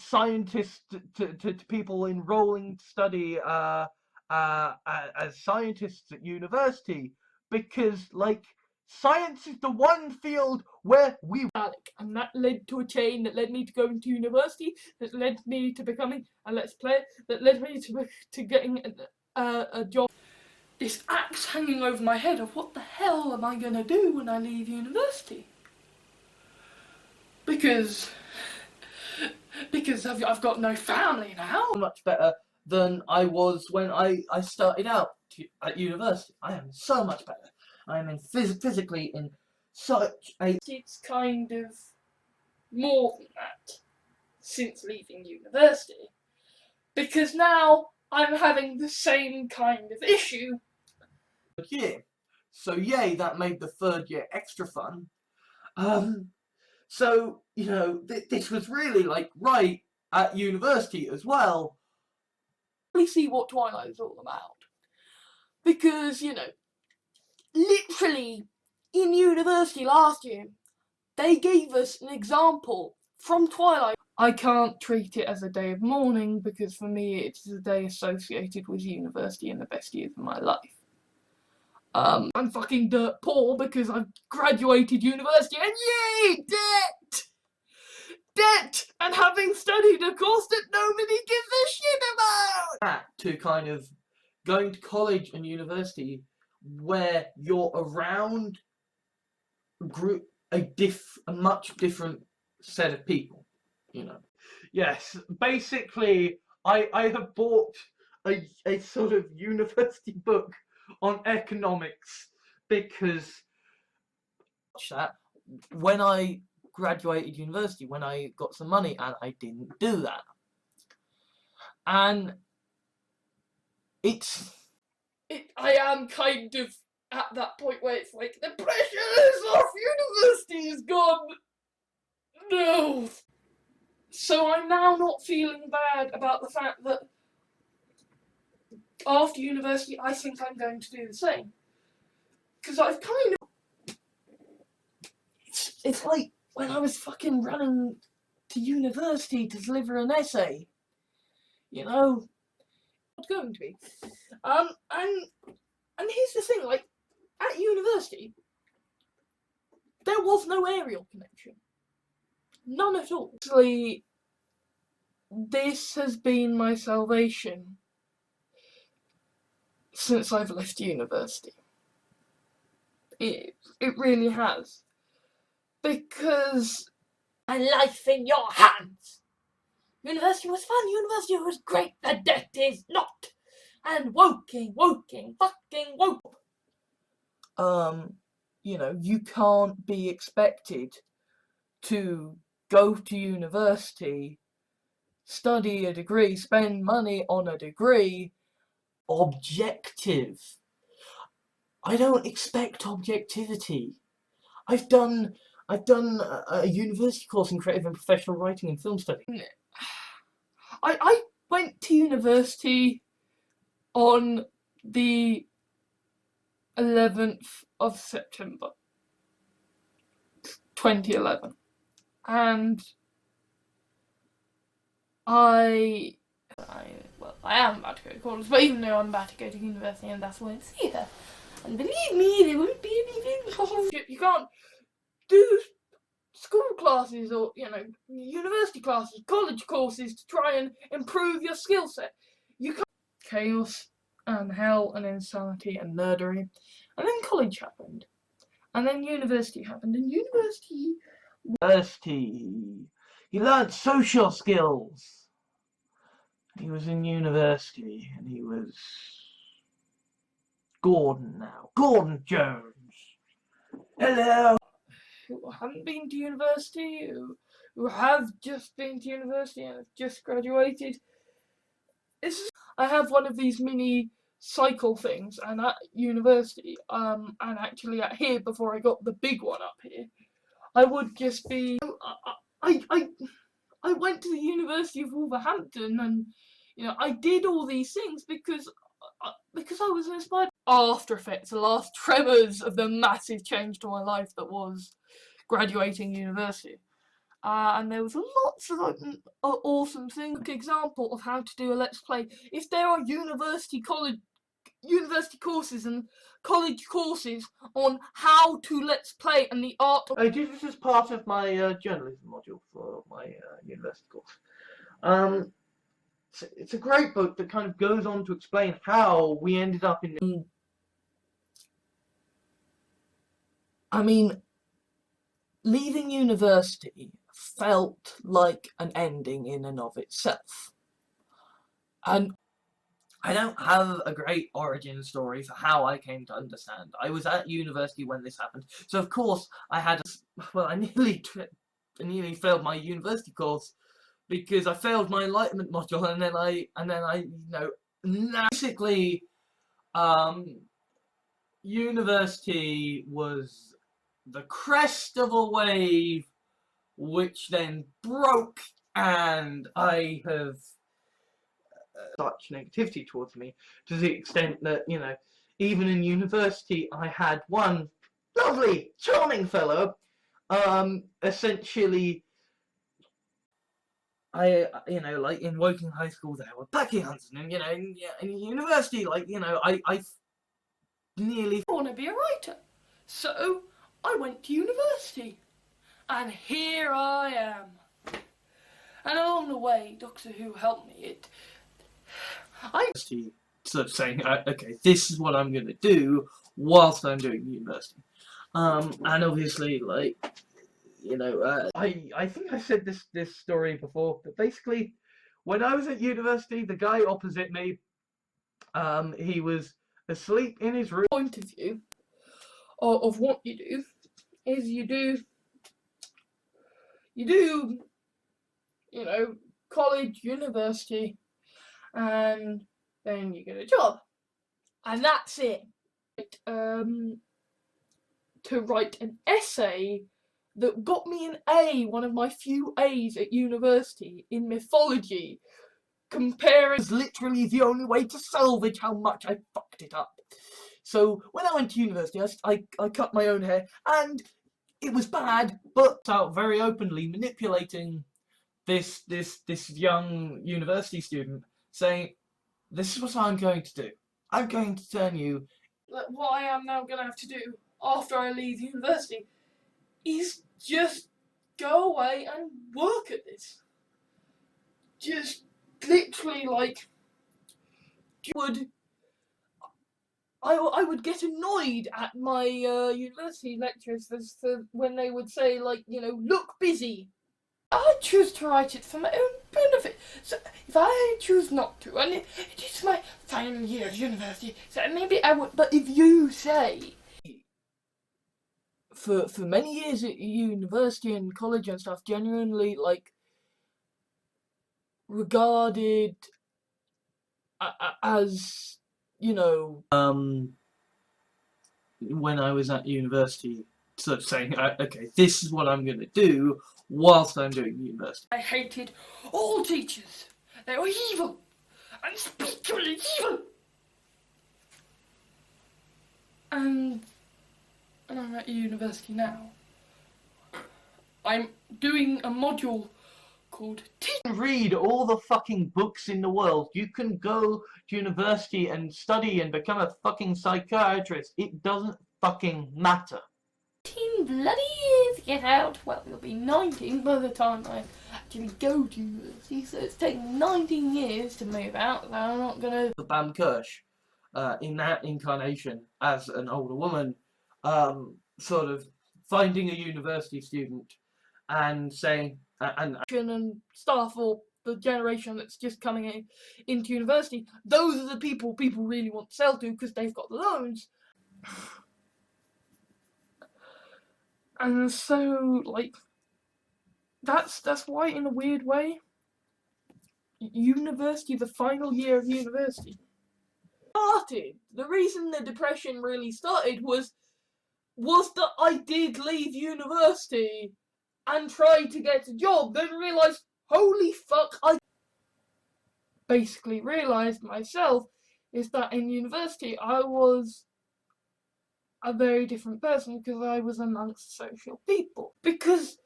scientists to people enrolling to study as scientists at university, because like science is the one field where we Alec, and that led to a chain that led me to going to university, that led me to becoming a Let's Player, that led me to getting a job. This axe hanging over my head of what the hell am I gonna do when I leave university? Because I've got no family now. much better than I was when I started out at university. I am so much better. I am physically in such a... It's kind of more than that since leaving university. Because now I'm having the same kind of issue. year. So yay, that made the third year extra fun. So, you know, this was really like right at university as well. We see what Twilight is all about. Because, you know, literally in university last year, they gave us an example from Twilight. I can't treat it as a day of mourning because for me it is a day associated with university and the best years of my life. I'm fucking dirt poor because I've graduated university and yay, debt! Debt! And having studied a course that nobody gives a shit about! To kind of going to college and university where you're around a much different set of people, you know. Yes, basically I have bought a sort of university book on economics because that when I graduated university, when I got some money, and I didn't do that. And I am kind of at that point where it's like, the pressures of university is gone. No. So I'm now not feeling bad about the fact that after university I think I'm going to do the same. Because I've kind of... It's like when I was fucking running to university to deliver an essay. You know? It's going to be. And here's the thing, like, at university, there was no aerial connection. None at all. Actually, this has been my salvation since I've left university. It really has. Because my life in your hands. University was fun, university was great, the debt is not. And woking, fucking woke. You know, you can't be expected to go to university, study a degree, spend money on a degree, objective. I don't expect objectivity. I've done a university course in creative and professional writing and film study. I went to university on the 11th of September 2011, and I am about to go to college, but even though I'm about to go to university and that's why it's here, and believe me, there won't be anything. You can't do school classes or, you know, university classes, college courses to try and improve your skill set. You can't. Chaos and hell and insanity and nerdery. And then college happened. And then university happened. And university... He learnt social skills. He was in university and he was Gordon now. Gordon Jones. Hello. Who haven't been to university, who have just been to university and have just graduated. I have one of these mini cycle things, and at university, and actually at here before I got the big one up here, I would just be... I went to the University of Wolverhampton, and, you know, I did all these things because I was inspired. After effects, the last tremors of the massive change to my life that was graduating university. and there was lots of awesome things. Example of how to do a Let's Play. If there are university courses and college courses on how to Let's Play and the art of... I did this as part of my journalism module for my university course. It's a great book that kind of goes on to explain how we ended up in... I mean, leaving university felt like an ending in and of itself. And I don't have a great origin story for how I came to understand. I was at university when this happened, so of course I had, well, I nearly failed my university course because I failed my enlightenment module, and then I, you know, basically, university was the crest of a wave, which then broke, and I have such negativity towards me, to the extent that, you know, even in university I had one lovely, charming fellow, essentially, you know, like in Woking High School there were packy hunts, and, you know, in university, like, you know, I nearly... I want to be a writer, so I went to university, and here I am. And along the way, Doctor Who helped me. Sort of saying, okay, this is what I'm going to do whilst I'm doing university. And obviously, like, you know, I think I said this story before, but basically, when I was at university, the guy opposite me, he was asleep in his room. Point of view of what you do is you do, you know, college, university, and then you get a job, and that's it. To write an essay that got me an A, one of my few A's at university, in mythology, comparing... was literally the only way to salvage how much I fucked it up. So when I went to university, I cut my own hair, and it was bad, but out very openly manipulating this young university student, saying, this is what I'm going to do. I'm going to turn you... Like, what I am now going to have to do after I leave university is just go away and work at this. Just literally, like, I would get annoyed at my university lecturers for when they would say, like, you know, look busy. I choose to write it for my own benefit. So if I choose not to, and it is my final year of university, so maybe I would. But if you say, for many years at university and college and stuff, genuinely, like, regarded as, you know, when I was at university, sort of saying, okay, this is what I'm going to do whilst I'm doing university. I hated all teachers. They were evil, unspeakably evil. And I'm at university now. I'm doing a module called Read all the fucking books in the world. You can go to university and study and become a fucking psychiatrist. It doesn't fucking matter. 18 bloody years to get out. Well, it'll be 19 by the time I actually go to university, so it's taken 19 years to move out, and I'm not gonna... Bam Kirsch, in that incarnation as an older woman, sort of finding a university student and saying, and staff, or the generation that's just coming into university, those are the people really want to sell to because they've got the loans. And so, like, that's why, in a weird way, university, the final year of university, started. The reason the depression really started was that I did leave university and tried to get a job, then realised, holy fuck, I basically realised myself, is that in university I was a very different person because I was amongst social people. Because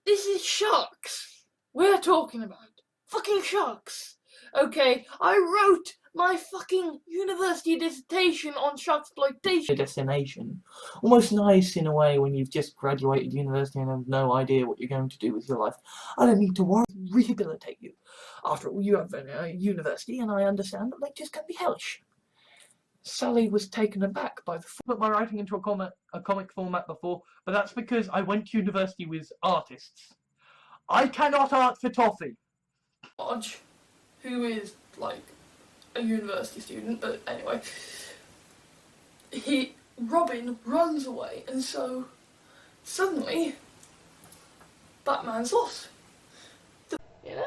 This is sharks we're talking about. Fucking sharks. Okay, I wrote my fucking university dissertation on shark exploitation. Destination. Almost nice in a way when you've just graduated university and have no idea what you're going to do with your life. I don't need to worry, rehabilitate you. After all, you have a university, and I understand that lectures can be hellish. Sally was taken aback by the put my writing into a comic format before, but that's because I went to university with artists. I cannot art for toffee. Hodge, who is like a university student, but anyway, Robin runs away, and so suddenly Batman's lost. You know,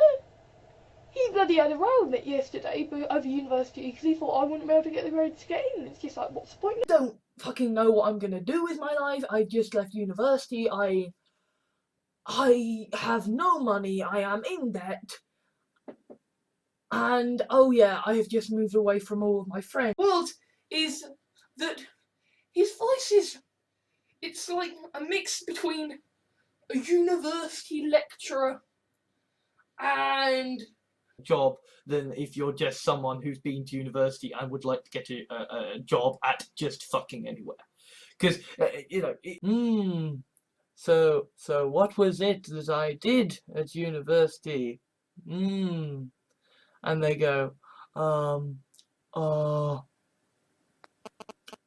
he bloody had a row with it yesterday over university because he thought I wouldn't be able to get the grades to get in. It's just like, what's the point? I don't fucking know what I'm gonna do with my life. I just left university. I have no money. I am in debt. And oh yeah, I have just moved away from all of my friends. World is that his voice is, it's like a mix between a university lecturer and job than if you're just someone who's been to university and would like to get a job at just fucking anywhere. Because you know. So what was it that I did at university? And they go,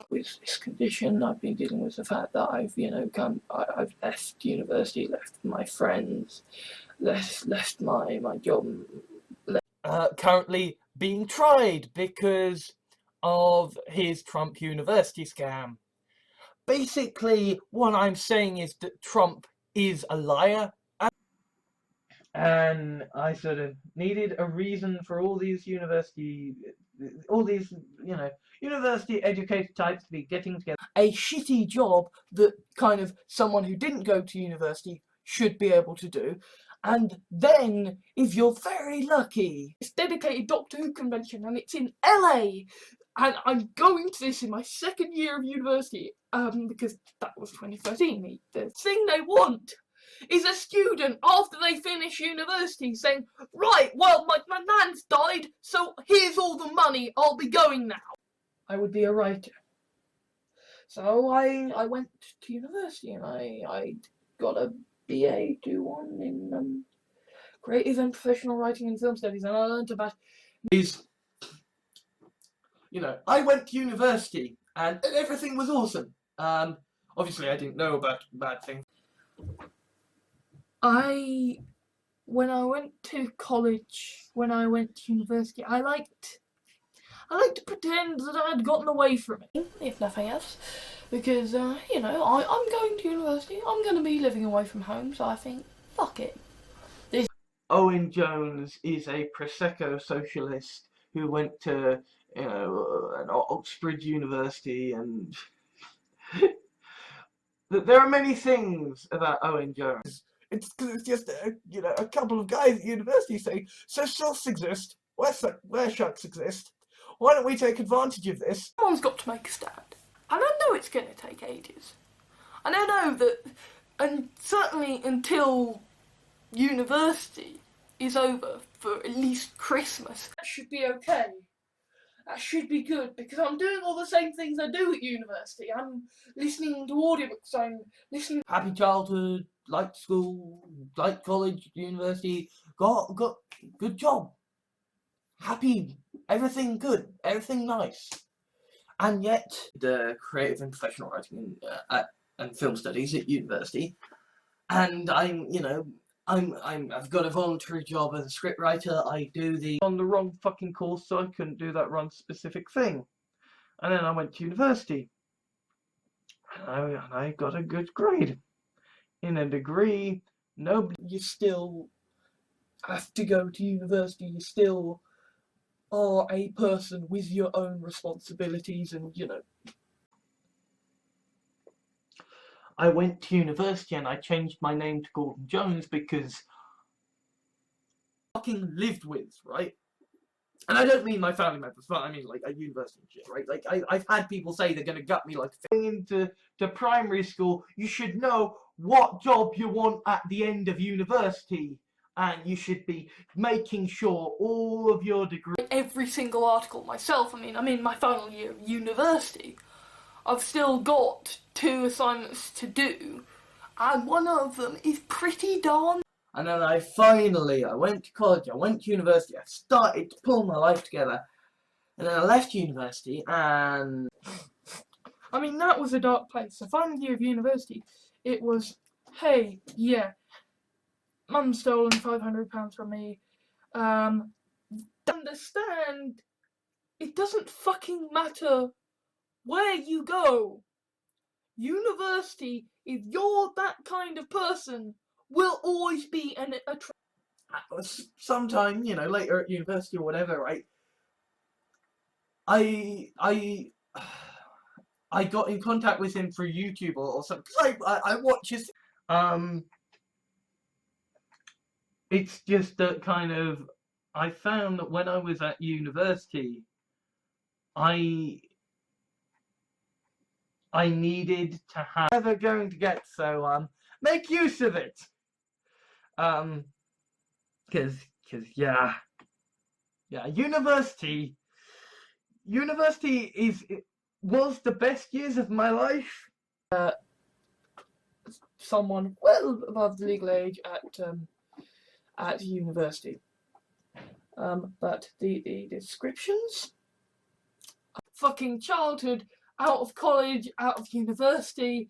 with this condition, I've been dealing with the fact that I've left university, left my friends, left my job. Currently being tried because of his Trump University scam. Basically, what I'm saying is that Trump is a liar. And I sort of needed a reason for all these university educated types to be getting together. A shitty job that kind of someone who didn't go to university should be able to do. And then, if you're very lucky, it's dedicated Doctor Who convention, and it's in LA. And I'm going to this in my second year of university, because that was 2013. The thing they want is a student after they finish university saying, right, well, my nan's died, so here's all the money, I'll be going now. I would be a writer. So I went to university and I got a BA 2-1 in creative and professional writing and film studies, and I learned about these. You know, I went to university and everything was awesome. Obviously I didn't know about bad things. When I went to college, when I went to university, I liked to pretend that I'd gotten away from it, if nothing else, because, you know, I'm going to university, I'm going to be living away from home, so I think, fuck it. Owen Jones is a Prosecco socialist who went to, you know, an Oxford University, and there are many things about Owen Jones. It's because it's just a couple of guys at university saying, so sharks exist, where sharks exist, why don't we take advantage of this? Someone's got to make a stand. And I know it's going to take ages. And I know that, and certainly until university is over for at least Christmas, that should be okay. That should be good, because I'm doing all the same things I do at university. I'm listening to audiobooks, I'm listening... Happy childhood, liked school, liked college, university, got good job. Happy, everything good, everything nice. And yet, the creative and professional writing and film studies at university, and I've got a voluntary job as a scriptwriter. I do on the wrong fucking course, so I couldn't do that one specific thing. And then I went to university, and I got a good grade in a degree. You still have to go to university. You still are a person with your own responsibilities, and you know. I went to university and I changed my name to Gordon Jones because I fucking lived with, right? And I don't mean my family members, but I mean like a university and shit, right? Like I've had people say they're gonna gut me like into primary school. You should know what job you want at the end of university, and you should be making sure all of your degrees. Every single article myself. I mean, I'm in my final year of university. I've still got 2 assignments to do, and one of them is pretty darn. And then I went to college, I went to university, I started to pull my life together. And then I left university, and I mean, that was a dark place. The final year of university, it was, hey, yeah, Mum's stolen £500 from me. Understand, it doesn't fucking matter where you go. University, if you're that kind of person, will always be sometime, later at university or whatever, right? I got in contact with him through YouTube or something, because I watch his. It's just that kind of, I found that when I was at university, I needed to have never going to get, so make use of it. Cause yeah, university was the best years of my life. Someone well above the legal age at university. But the descriptions, fucking childhood, out of college, out of university,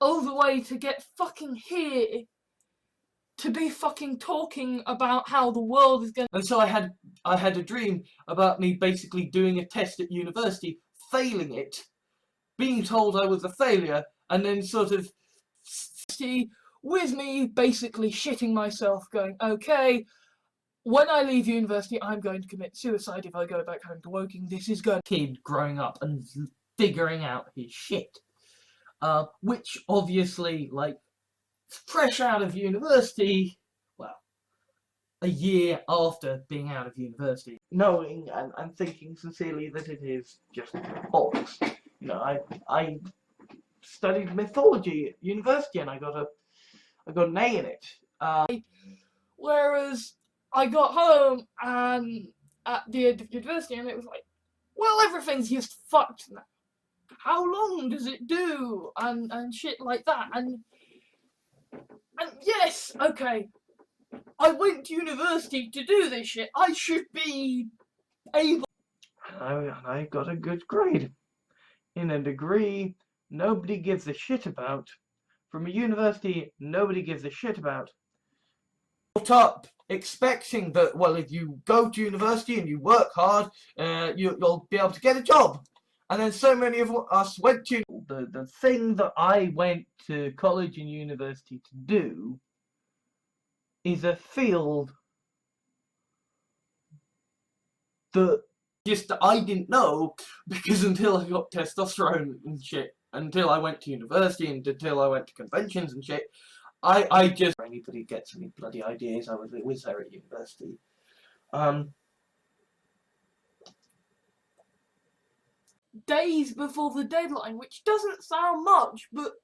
all the way to get fucking here, to be fucking talking about how the world is going. And so I had a dream about me basically doing a test at university, failing it, being told I was a failure, and then sort of with me basically shitting myself, going, okay, when I leave university, I'm going to commit suicide if I go back home to Woking. This is going kid growing up and figuring out his shit. Which obviously, like, fresh out of university, well, a year after being out of university, knowing and thinking sincerely that it is just bollocks. I studied mythology at university and I got an A in it. Whereas I got home and at the end of university and it was like, well, everything's just fucked now. How long does it do? And shit like that. And yes, okay, I went to university to do this shit. I should be able. I got a good grade in a degree nobody gives a shit about, from a university nobody gives a shit about. Brought up expecting that, well, if you go to university and you work hard, you'll be able to get a job. And then so many of us went to the thing that I went to college and university to do is a field that just I didn't know, because until I got testosterone and shit, until I went to university and until I went to conventions and shit, I just, if anybody gets any bloody ideas, I was there at university. Days before the deadline, which doesn't sound much, but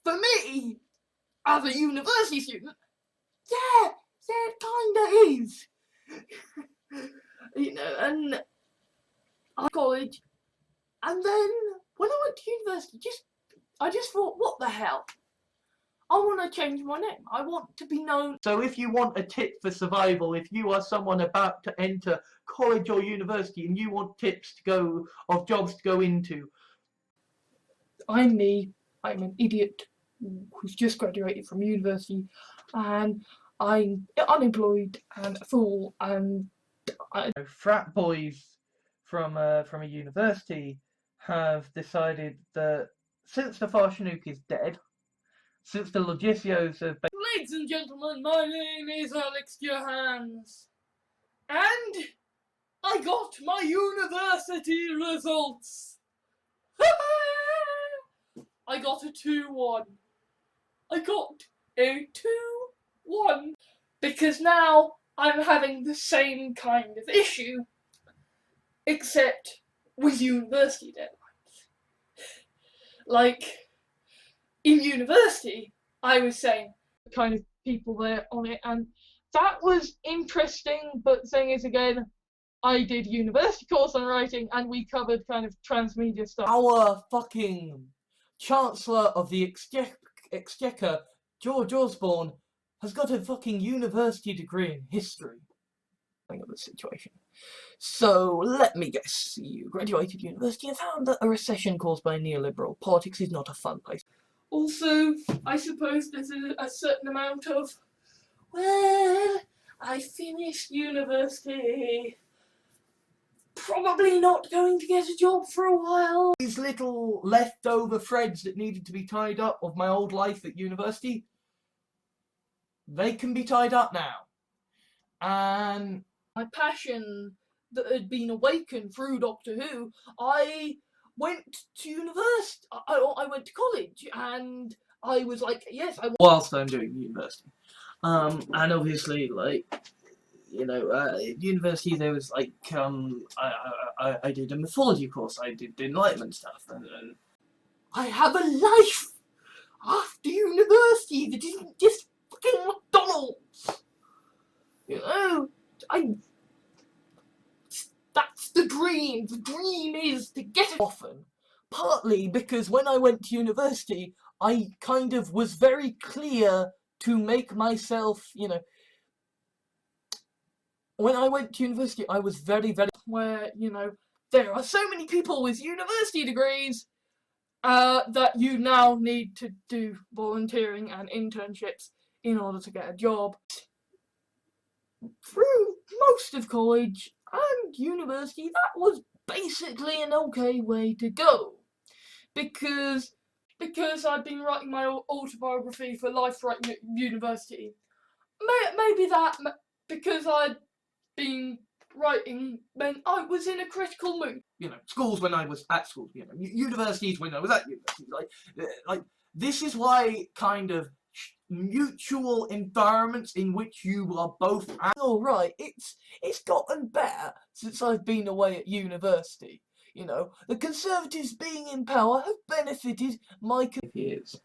for me, as a university student, yeah, it kinda is. And I college, and then when I went to university, I just thought, what the hell? I want to change my name. I want to be known. So if you want a tip for survival, if you are someone about to enter college or university and you want tips of jobs to go into. I'm me. I'm an idiot who's just graduated from university, and I'm unemployed and a fool, and frat boys from a university have decided that since the Farshanook is dead, since the Logicios have been... Ladies and gentlemen, my name is Alex Jahans, and I got my university results. I got a 2-1. I got a 2-1 because now I'm having the same kind of issue, except with university deadlines. Like, in university, I was saying kind of people there on it, and that was interesting. But thing is, again, I did university course on writing, and we covered kind of transmedia stuff. Our fucking Chancellor of the Exchequer, George Osborne, has got a fucking university degree in history. Of the situation. So let me guess, you graduated university and found that a recession caused by neoliberal politics is not a fun place. Also, I suppose there's a certain amount of, well, I finished university, probably not going to get a job for a while. These little leftover threads that needed to be tied up of my old life at university, they can be tied up now. And my passion that had been awakened through Doctor Who, I went to university, I went to college, and I was like, yes, I. Whilst I'm doing university. And obviously, like, you know, at university there was like, I did a mythology course, I did Enlightenment stuff, and I have a life after university that isn't just fucking McDonald's. You know, that's the dream. The dream is to get it often. Partly because when I went to university, I kind of was very clear to make myself, you know, when I went to university, I was very, where, you know, there are so many people with university degrees that you now need to do volunteering and internships in order to get a job. Through most of college and university, that was basically an okay way to go. Because I'd been writing my autobiography for Life Writing at university. Maybe that, because I'd been writing when I was in a critical mood. you know, schools when I was at school, you know, universities when I was at university. Like this is why kind of mutual environments in which you are both at. All right, it's gotten better since I've been away at university. You know, the Conservatives being in power have benefited my years.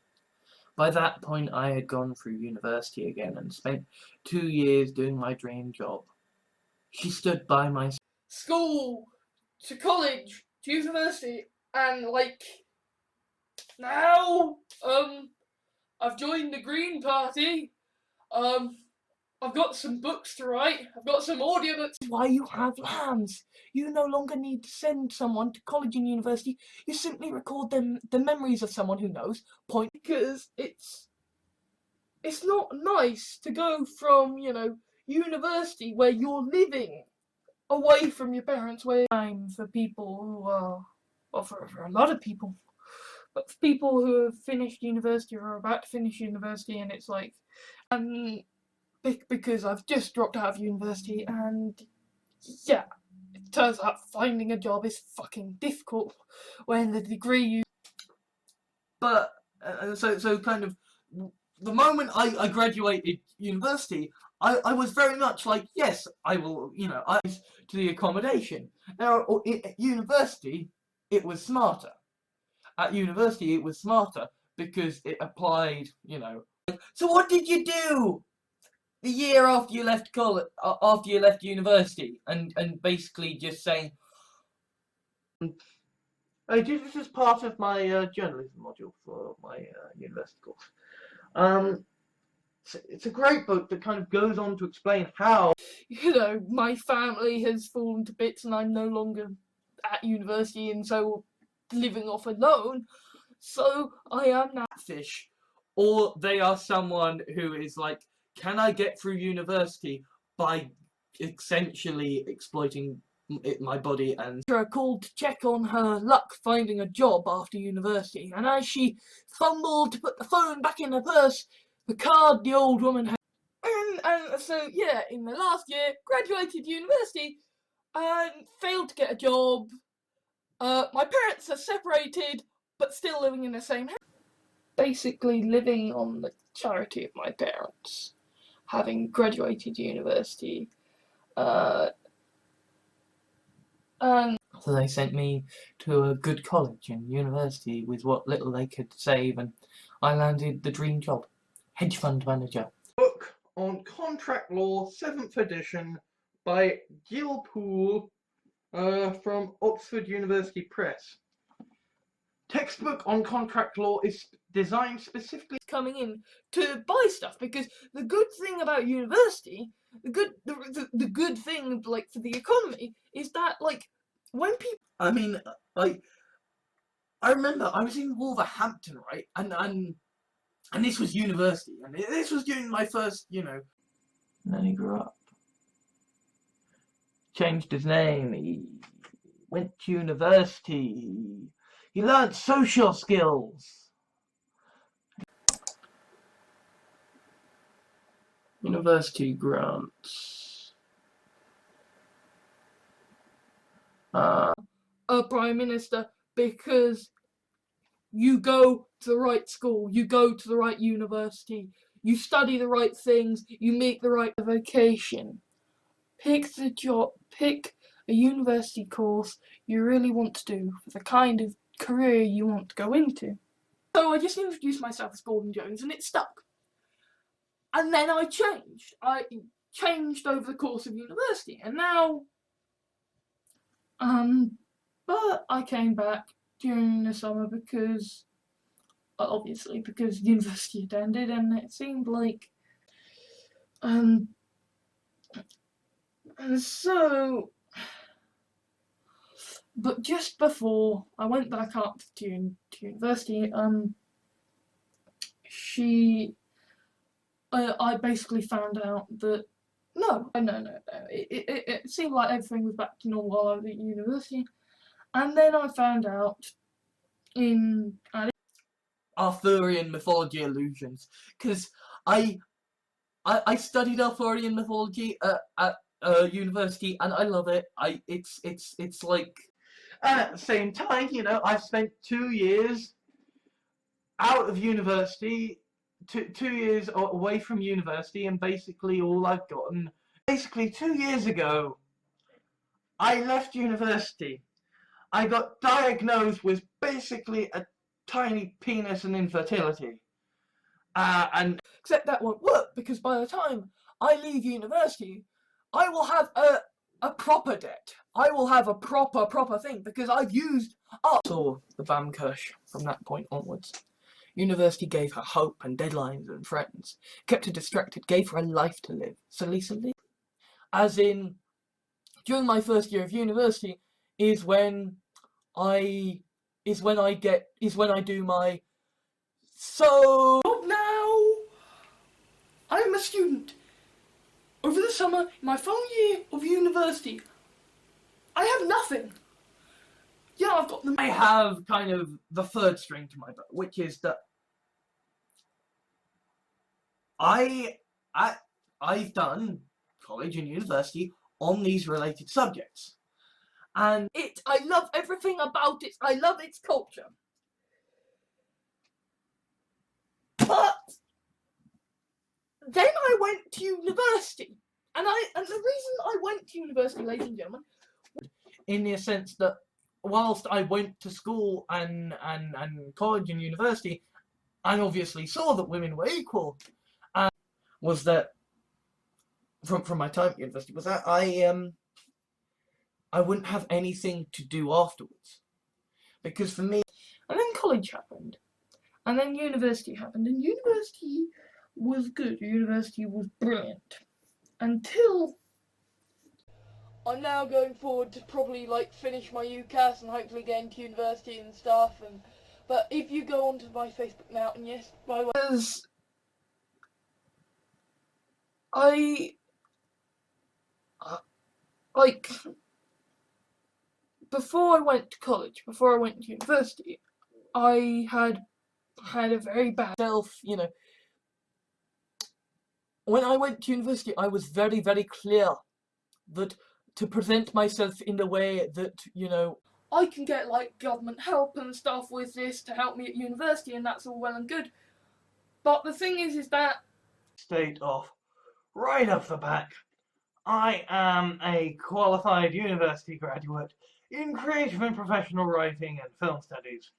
By that point, I had gone through university again and spent 2 years doing my dream job. She stood by my school, to college, to university, and like now, I've joined the Green Party. I've got some books to write. I've got some audiobooks. Why you have lambs. You no longer need to send someone to college and university. You simply record the memories of someone who knows. Point. Because it's not nice to go from, you know, university where you're living away from your parents, where time for people who are, well, for a lot of people, but for people who have finished university or are about to finish university, and it's like, because I've just dropped out of university, and yeah, it turns out finding a job is fucking difficult when the degree you. But so kind of the moment I graduated university, I was very much like, yes, I will, you know, I to the accommodation. Now at university it was smarter. At university it was smarter because it applied, you know. So what did you do the year after you left college, after you left university, and basically just saying, I did this as part of my journalism module for my university course. It's a great book that kind of goes on to explain how, you know, my family has fallen to bits and I'm no longer at university and so living off alone. So I am now fish, or they are someone who is like, can I get through university by essentially exploiting my body? And called to check on her luck finding a job after university, and as she fumbled to put the phone back in her purse, the card the old woman had. And so yeah, in the last year, graduated university and failed to get a job. My parents are separated but still living in the same house. Basically living on the charity of my parents, having graduated university. And so they sent me to a good college and university with what little they could save, and I landed the dream job, hedge fund manager. Book on Contract Law, 7th edition, by Gil Poole, from Oxford University Press. Textbook on contract law is designed specifically coming in to buy stuff, because the good thing about university, the good thing like for the economy is that like when people, I mean, like, I remember I was in Wolverhampton, right, and this was university, and this was during my first, you know. And then he grew up, changed his name, he went to university, he learnt social skills. University grants. a prime minister, because you go to the right school, you go to the right university, you study the right things, you make the right vocation. Pick the job, pick a university course you really want to do for the kind of career you want to go into. So I just introduced myself as Gordon Jones and it stuck. And then I changed over the course of university, and now but I came back during the summer because obviously because university had ended, and it seemed like and so, but just before I went back up to university, I basically found out that no, it seemed like everything was back to normal while I was at university, and then I found out in Arthurian mythology illusions, because I studied Arthurian mythology at university, and I love it. It's like, and at the same time, you know, I've spent 2 years out of university, 2 years away from university, and basically all I've gotten, basically 2 years ago, I left university. I got diagnosed with basically a tiny penis and infertility. And except that won't work, because by the time I leave university, I will have a proper debt. I will have a proper thing, because I've used up. saw the Bamkirch from that point onwards. University gave her hope and deadlines and friends, kept her distracted, gave her a life to live. So recently, as in, during my first year of university, is when I do my so Now I'm a student. Over the summer, in my final year of university, I have nothing. Yeah, I've got the. I have kind of the third string to my bow, which is that I've done college and university on these related subjects, and I love everything about it. I love its culture. But then I went to university, and the reason I went to university, ladies and gentlemen, in the sense that whilst I went to school and college and university, and obviously saw that women were equal, was that from my time at university, was that I wouldn't have anything to do afterwards, because for me, and then college happened, and then university happened, and university was good. University was brilliant until I'm now going forward to probably like finish my UCAS and hopefully get into university and stuff. And but if you go onto my Facebook now, and yes, by the way, because like before I went to college, before I went to university, I had a very bad self, you know, when I went to university, I was very, very clear that to present myself in the way that, you know, I can get like government help and stuff with this to help me at university, and that's all well and good. But the thing is that state off right off the back, I am a qualified university graduate in creative and professional writing and film studies.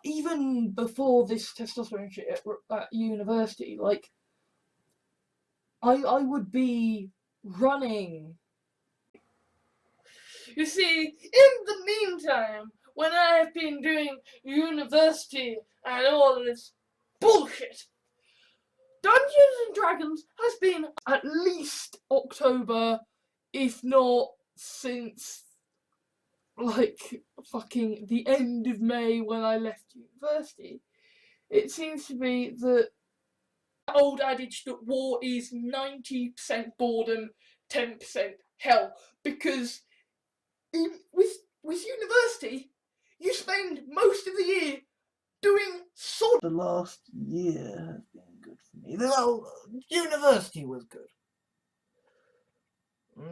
even before this testosterone shit at university, like, I would be running. You see, in the meantime, when I have been doing university and all this bullshit, Dungeons and Dragons has been At least October, if not since, like, fucking the end of May when I left university. It seems to be that old adage that war is 90% boredom, 10% hell. Because with university, you spend most of the year doing sort. The last year has been good for me. Well, university was good.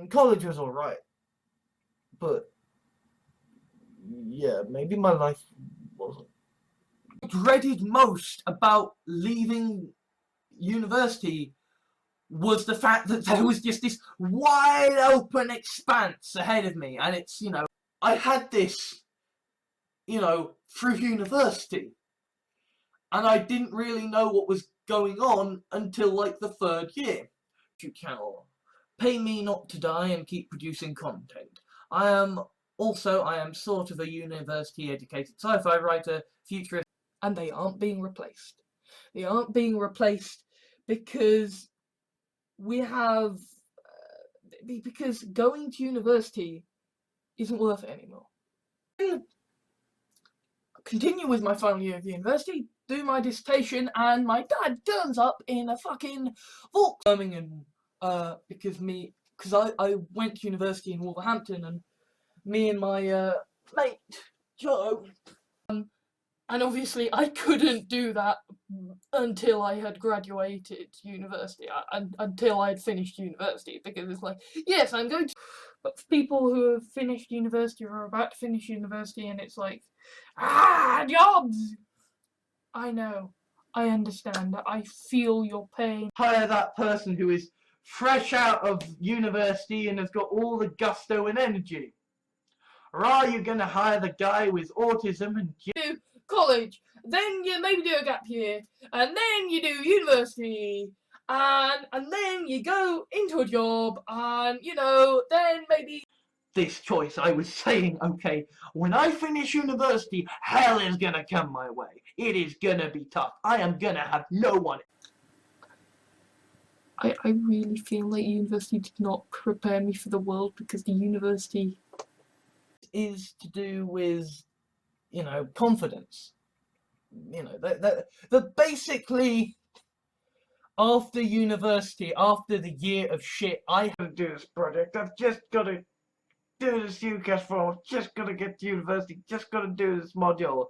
College was alright. But yeah, maybe my life wasn't. What I dreaded most about leaving university was the fact that there was just this wide open expanse ahead of me, and it's, I had this, through university, and I didn't really know what was going on until like the third year. You cannot pay me not to die and keep producing content. I am sort of a university-educated sci-fi writer, futurist, and they aren't being replaced. They aren't being replaced because we have, because going to university isn't worth it anymore. Continue with my final year of university, do my dissertation, and my dad turns up in a fucking Birmingham, because I went to university in Wolverhampton, and me and my mate Joe, and obviously I couldn't do that until I had graduated university, until I had finished university, because it's like, yes, I'm going to, but for people who have finished university or are about to finish university, and it's like, jobs! I know, I understand, I feel your pain. Hire that person who is fresh out of university and has got all the gusto and energy. Or are you gonna hire the guy with autism and do college, then you maybe do a gap year, and then you do university, and then you go into a job, and then maybe this choice? I was saying, okay, when I finish university, hell is gonna come my way. It is gonna be tough. I am gonna have no one. I really feel like university did not prepare me for the world, because the university is to do with, confidence. That basically, after university, after the year of shit, I have to do this project. I've just got to do this UCAS form. Just got to get to university. Just got to do this module.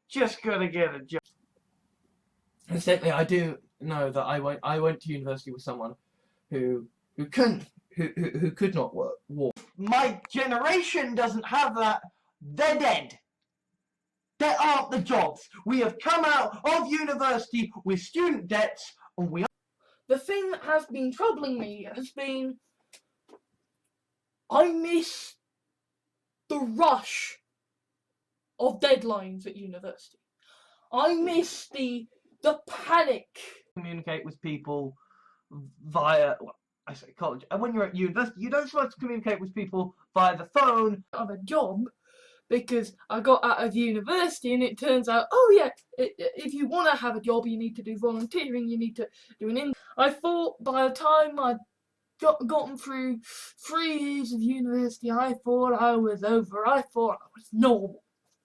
Just got to get a job. Incidentally, I do know that I went to university with someone who could not walk. My generation doesn't have that. They're dead. There aren't the jobs. We have come out of university with student debts, and we are. The thing that has been troubling me has been, I miss the rush of deadlines at university. I miss the panic. Communicate with people via, I say college, and when you're at university, you don't supposed to communicate with people via the phone. I have a job, because I got out of university, and it turns out, oh yeah, if you want to have a job, you need to do volunteering, you need to do an I thought by the time I'd gotten through 3 years of university, I thought I was over, I thought I was normal.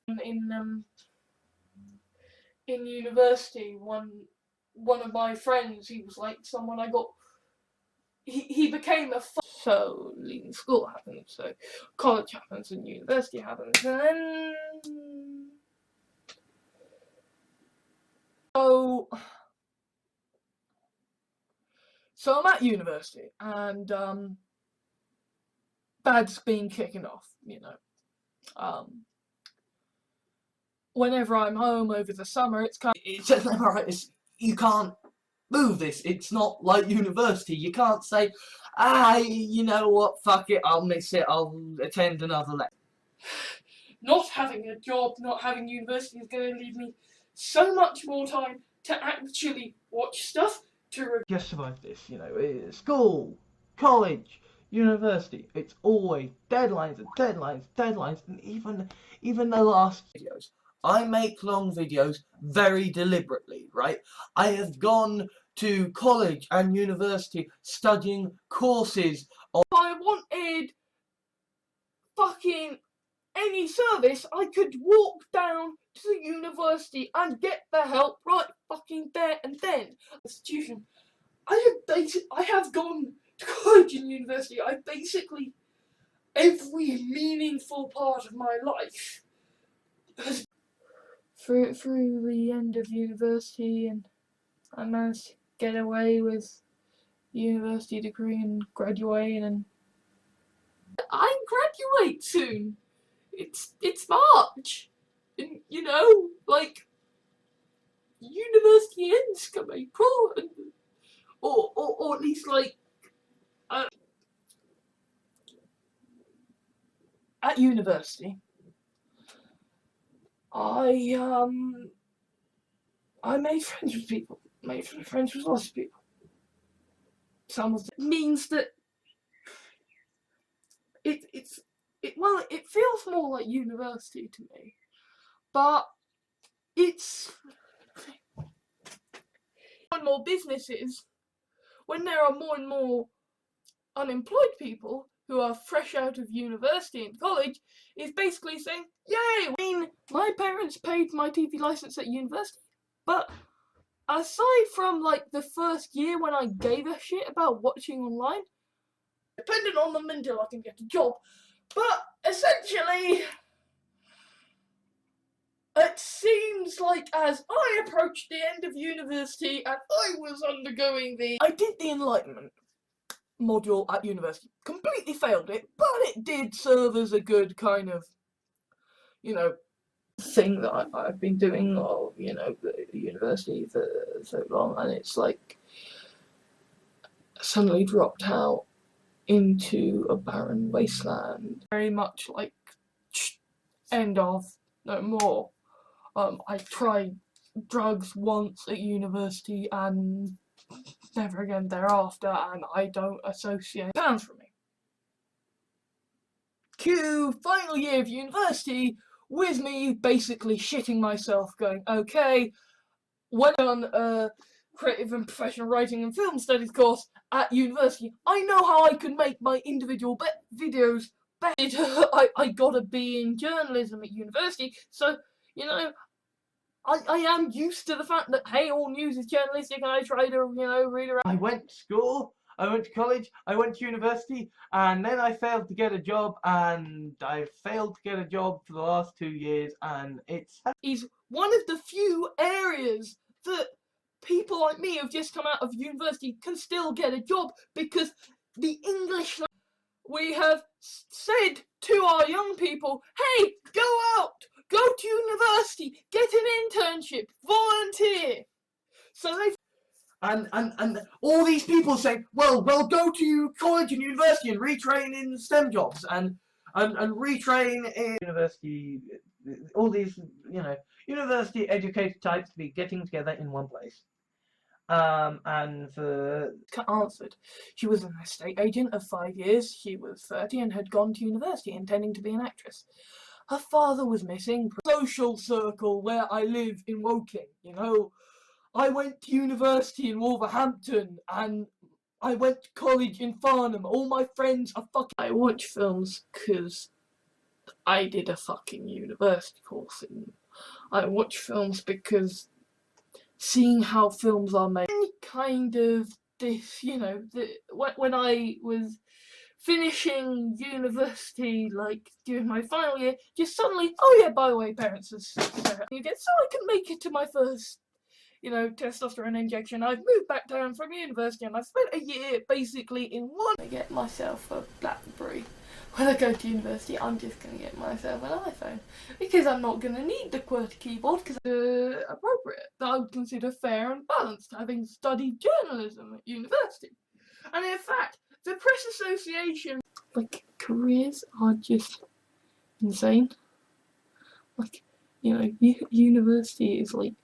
In university, one of my friends, he was like someone I got, he became a so leaving school happens, so college happens, and university happens, and then so I'm at university, and bad's been kicking off, whenever I'm home over the summer, it's just alright, you can't move this. It's not like university. You can't say, you know what, fuck it, I'll miss it, I'll attend another lecture. not having a job, not having university is going to leave me so much more time to actually watch stuff, to Just survive this, you know, school, college, university, it's always deadlines and deadlines, deadlines, and even the last videos. I make long videos very deliberately, right? I have gone to college and university studying courses on. If I wanted fucking any service, I could walk down to the university and get the help right fucking there and then. Institution. I have gone to college and university. I basically every meaningful part of my life has through the end of university, and I managed to get away with university degree and graduate, and I graduate soon. It's March, and you know, like university ends come April, and, or at least like At university, I made friends with people. Made friends with lots of people. Some of them means that it feels more like university to me, but it's more and more businesses, when there are more and more unemployed people who are fresh out of university and college, is basically saying, yay! I mean, my parents paid my TV license at university, but aside from like the first year when I gave a shit about watching online, dependent on them until I can get a job. But essentially, it seems like as I approached the end of university and I was undergoing I did the Enlightenment module at university. Completely failed it, but it did serve as a good kind of, you know, thing that I've been doing, or you know, the university for so long, and it's like suddenly dropped out into a barren wasteland. very much like end of, no more. I tried drugs once at university and never again thereafter, and I don't associate Pounds from me. Cue final year of university with me basically shitting myself, going, okay, when I done a creative and professional writing and film studies course at university, I know how I can make my individual videos better. I got a B in journalism at university, so you know, I am used to the fact that, hey, all news is journalistic, and I try to, you know, read around. I went to school, I went to college, I went to university, and then I failed to get a job, and I failed to get a job for the last 2 years, and it's Is one of the few areas that people like me who've just come out of university can still get a job, because the English, we have said to our young people, hey, go out, go to university, get an internship, volunteer. So they've And all these people say, well, go to college and university and retrain in STEM jobs and retrain in university, all these, you know, university educated types to be getting together in one place. And answered. She was an estate agent of 5 years. She was 30 and had gone to university intending to be an actress. Her father was missing. Social circle where I live in Woking, you know. I went to university in Wolverhampton and I went to college in Farnham. All my friends are fucking. I watch films because I did a fucking university course, and I watch films because seeing how films are made, kind of this, you know, when I was finishing university, like during my final year, just suddenly, oh yeah, by the way, parents are so I can make it to my first, you know, testosterone injection. I've moved back down from university and I've spent a year basically in one. I get myself a BlackBerry. When I go to university, I'm just going to get myself an iPhone, because I'm not going to need the QWERTY keyboard, because it's appropriate, that I would consider fair and balanced, having studied journalism at university. And in fact, the Press Association, like, careers are just insane. Like, you know, university is like,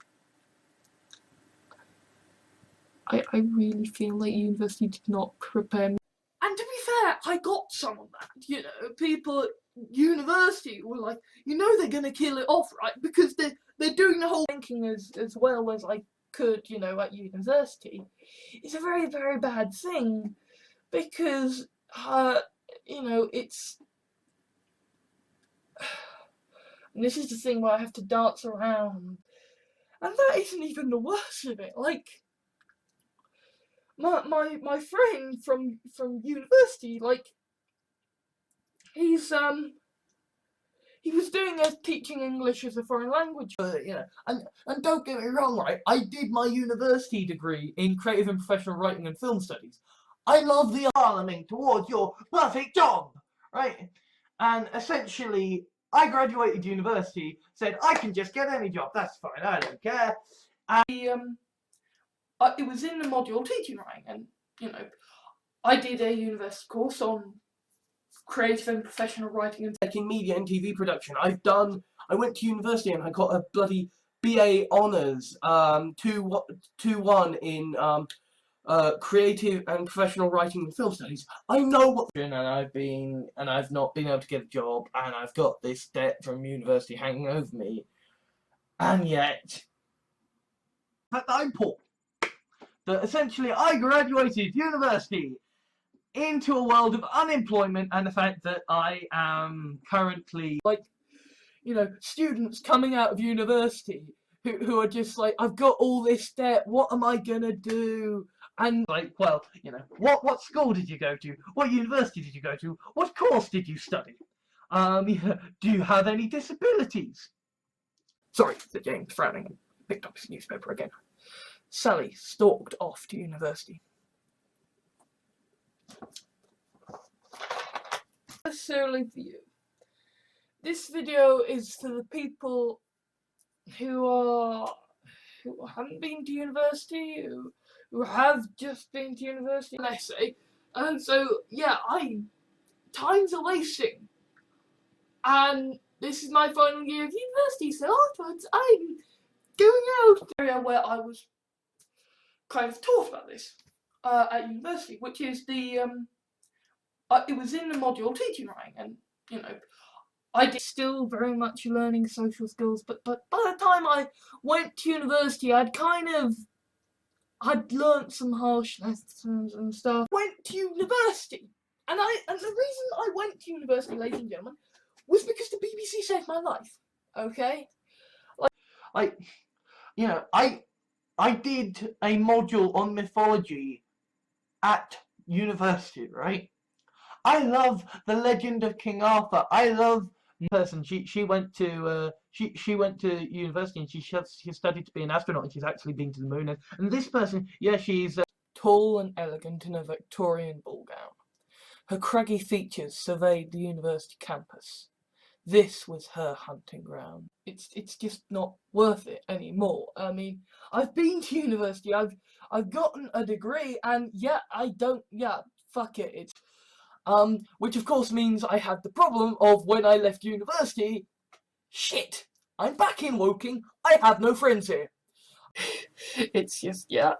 I really feel like university did not prepare me. And to be fair, I got some of that, you know, people at university were like, you know they're gonna kill it off, right? Because they're doing the whole thinking as well as I could, you know, at university. It's a very, very bad thing because, you know, it's... And this is the thing where I have to dance around. And that isn't even the worst of it. Like, my friend from university, like, he was doing teaching English as a foreign language. You know, and don't get me wrong, right? I did my university degree in creative and professional writing and film studies. I love the aiming towards your perfect job, right? And essentially, I graduated university, said I can just get any job. That's fine. I don't care. And it was in the module teaching writing, and you know, I did a university course on creative and professional writing and in media and TV production. I went to university and I got a bloody BA honours 2-1 in creative and professional writing and film studies. I know what, and I've not been able to get a job, and I've got this debt from university hanging over me, and yet I'm poor. That essentially I graduated university into a world of unemployment, and the fact that I am currently, like, you know, students coming out of university who are just like, I've got all this debt, what am I gonna do? And like, well, you know, what school did you go to? What university did you go to? What course did you study? Do you have any disabilities? sorry, said James, frowning, and picked up his newspaper again. Sally stalked off to university. Necessarily for you. This video is for the people who haven't been to university, who have just been to university, an essay. And so yeah, times are wasting. And this is my final year of university, so afterwards I'm going out area where I was kind of taught about this at university, which is the it was in the module teaching writing, and you know, I did still very much learning social skills, but by the time I went to university, I'd learnt some harsh lessons and stuff. Went to university, and the reason I went to university, ladies and gentlemen, was because the BBC saved my life. Okay, I did a module on mythology at university, right? I love the legend of King Arthur. I love person. She went to she went to university, and she studied to be an astronaut, and she's actually been to the moon. And this person, yeah, she's tall and elegant in a Victorian ball gown. Her craggy features surveyed the university campus. This was her hunting ground. It's just not worth it anymore. I mean, I've been to university, I've gotten a degree, and yeah, fuck it. It's which of course means I had the problem of when I left university, shit, I'm back in Woking, I have no friends here. It's just, yeah,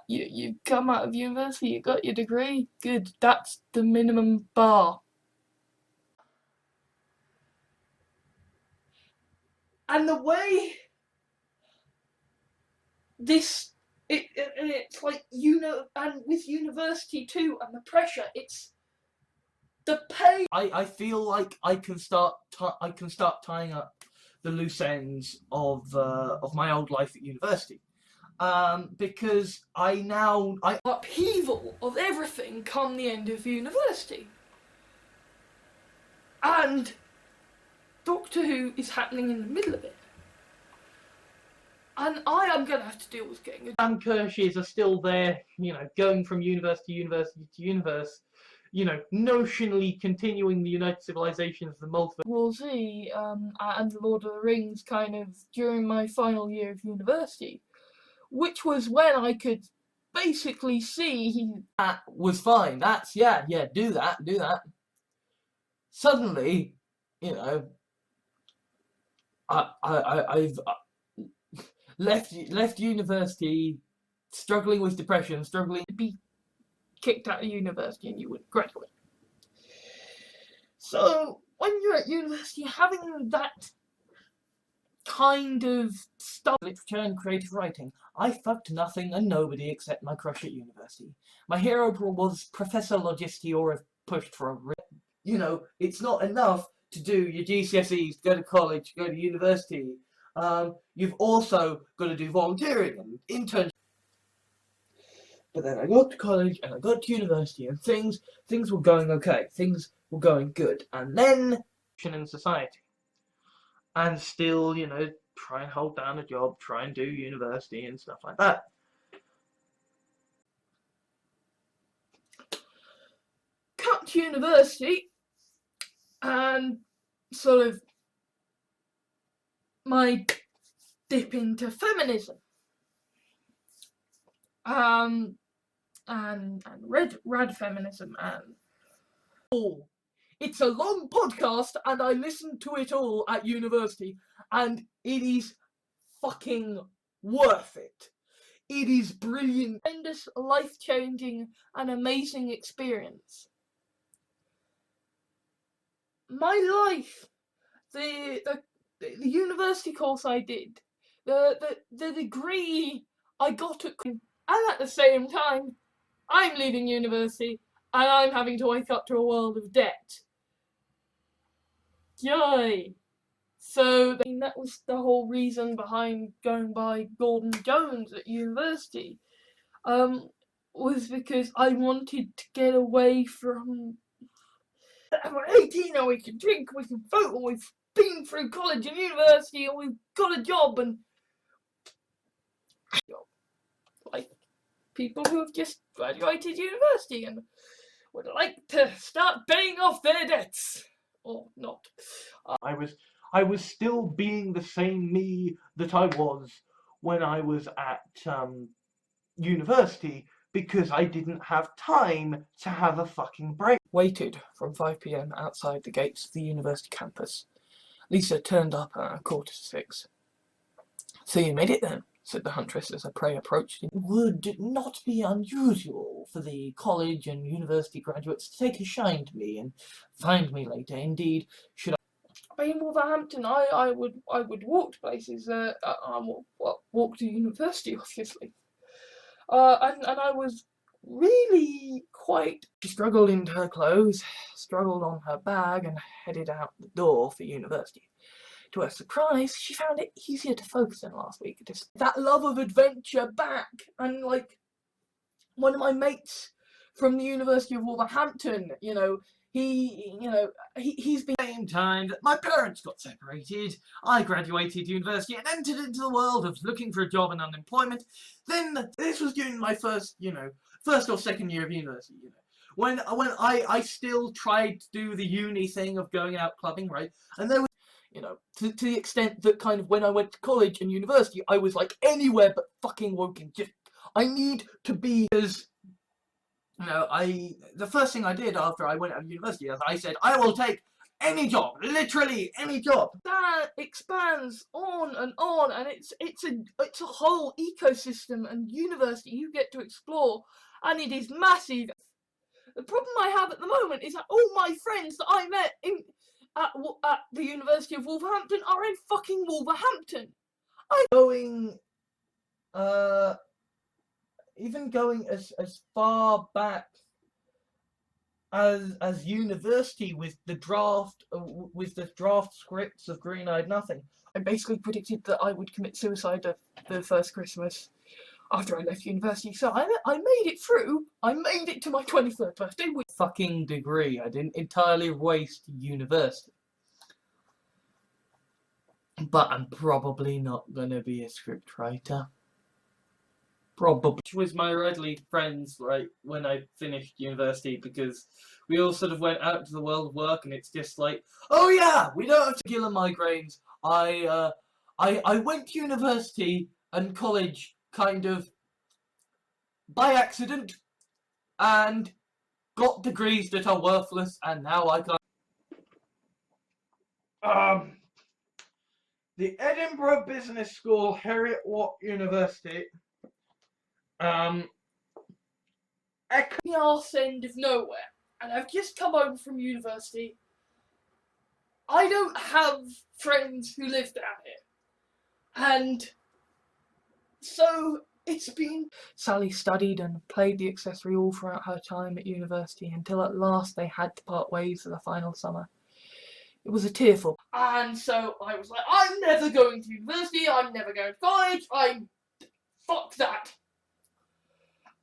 you come out of university, you got your degree, good, that's the minimum bar. And the way it's like, you know, and with university too, and the pressure, it's the pay. I feel like I can start tying up the loose ends of my old life at university, because I upheaval of everything come the end of university, and Doctor Who is happening in the middle of it. And I am going to have to deal with getting Sam Kirshes are still there, you know, going from university to university to universe, you know, notionally continuing the United Civilizations, the multiverse. War Z and the Lord of the Rings kind of during my final year of university, which was when I could basically see that was fine. That's, yeah, do that. Suddenly, you know, I've left university, struggling with depression, struggling to be kicked out of university and you wouldn't graduate. So when you're at university, having that kind of stuff, literature and creative writing, I fucked nothing and nobody except my crush at university. My hero was Professor Logisti, or if pushed for a you know, it's not enough to do your GCSEs, go to college, go to university. You've also got to do volunteering and internships. But then I got to college and I got to university, and things were going okay. Things were going good. And then in society. And still, you know, try and hold down a job, try and do university and stuff like that. Cut to university and sort of my dip into feminism. And rad feminism and all. It's a long podcast and I listened to it all at university, and it is fucking worth it. It is brilliant. Tremendous, life-changing and amazing experience. My life, the university course I did, the degree I got at, and at the same time, I'm leaving university and I'm having to wake up to a world of debt. Yay! So that was the whole reason behind going by Gordon Jones at university. Was because I wanted to get away from. We're 18 and we can drink, we can vote, and we've been through college and university, and we've got a job, and like people who have just graduated university and would like to start paying off their debts. Or not. I was still being the same me that I was when I was at university, because I didn't have time to have a fucking break. Waited from 5 PM outside the gates of the university campus. Lisa turned up at 5:45. "So you made it then?" said the huntress as her prey approached. "It would not be unusual for the college and university graduates to take a shine to me and find me later. Indeed, should In Wolverhampton, I would walk to places. Walk to university, obviously. And I was really quite. She struggled into her clothes, struggled on her bag, and headed out the door for university. To her surprise, she found it easier to focus than last week. Just that love of adventure back, and like one of my mates from the University of Wolverhampton, you know, he's been Same time that my parents got separated, I graduated university and entered into the world of looking for a job and unemployment. Then this was during my first or second year of university, you know. When I still tried to do the uni thing of going out clubbing, right? And there was, you know, to the extent that kind of when I went to college and university, I was like anywhere but fucking Woking. Just, I need to be as, you know, the first thing I did after I went out of university is I said, I will take any job, literally any job. That expands on, and it's a whole ecosystem and university you get to explore, and it is massive. The problem I have at the moment is that all my friends that I met at the University of Wolverhampton are in fucking Wolverhampton. Even going as far back as university with the draft scripts of Green Eyed Nothing. I basically predicted that I would commit suicide the first Christmas after I left university, so I made it through. I made it to my 23rd birthday with fucking degree. I didn't entirely waste university. But I'm probably not gonna be a scriptwriter. Probably. Which was my Redley friends, right, when I finished university, because we all sort of went out to the world of work, and it's just like, oh yeah, we don't have to kill migraines. I went to university and college kind of by accident and got degrees that are worthless, and now I can't. the Edinburgh Business School, Heriot-Watt University, The arse end of nowhere, and I've just come home from university. I don't have friends who live down here, and so it's been. Sally studied and played the accessory all throughout her time at university until at last they had to part ways for the final summer. It was a tearful. And so I was like, I'm never going to university, I'm never going to college, fuck that.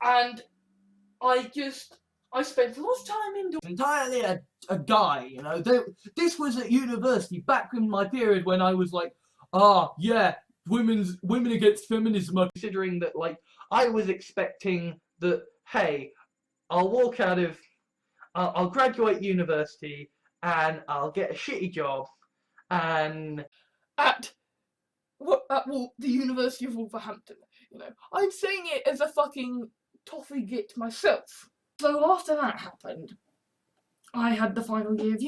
And I spent a lot of time indoors. Entirely a guy, you know. This was at university back in my period when I was like, yeah, women against feminism. considering that, like, I was expecting that, hey, I'll graduate university and I'll get a shitty job and At the University of Wolverhampton, you know. I'm saying it as a fucking toffee git myself. So after that happened, I had the final year of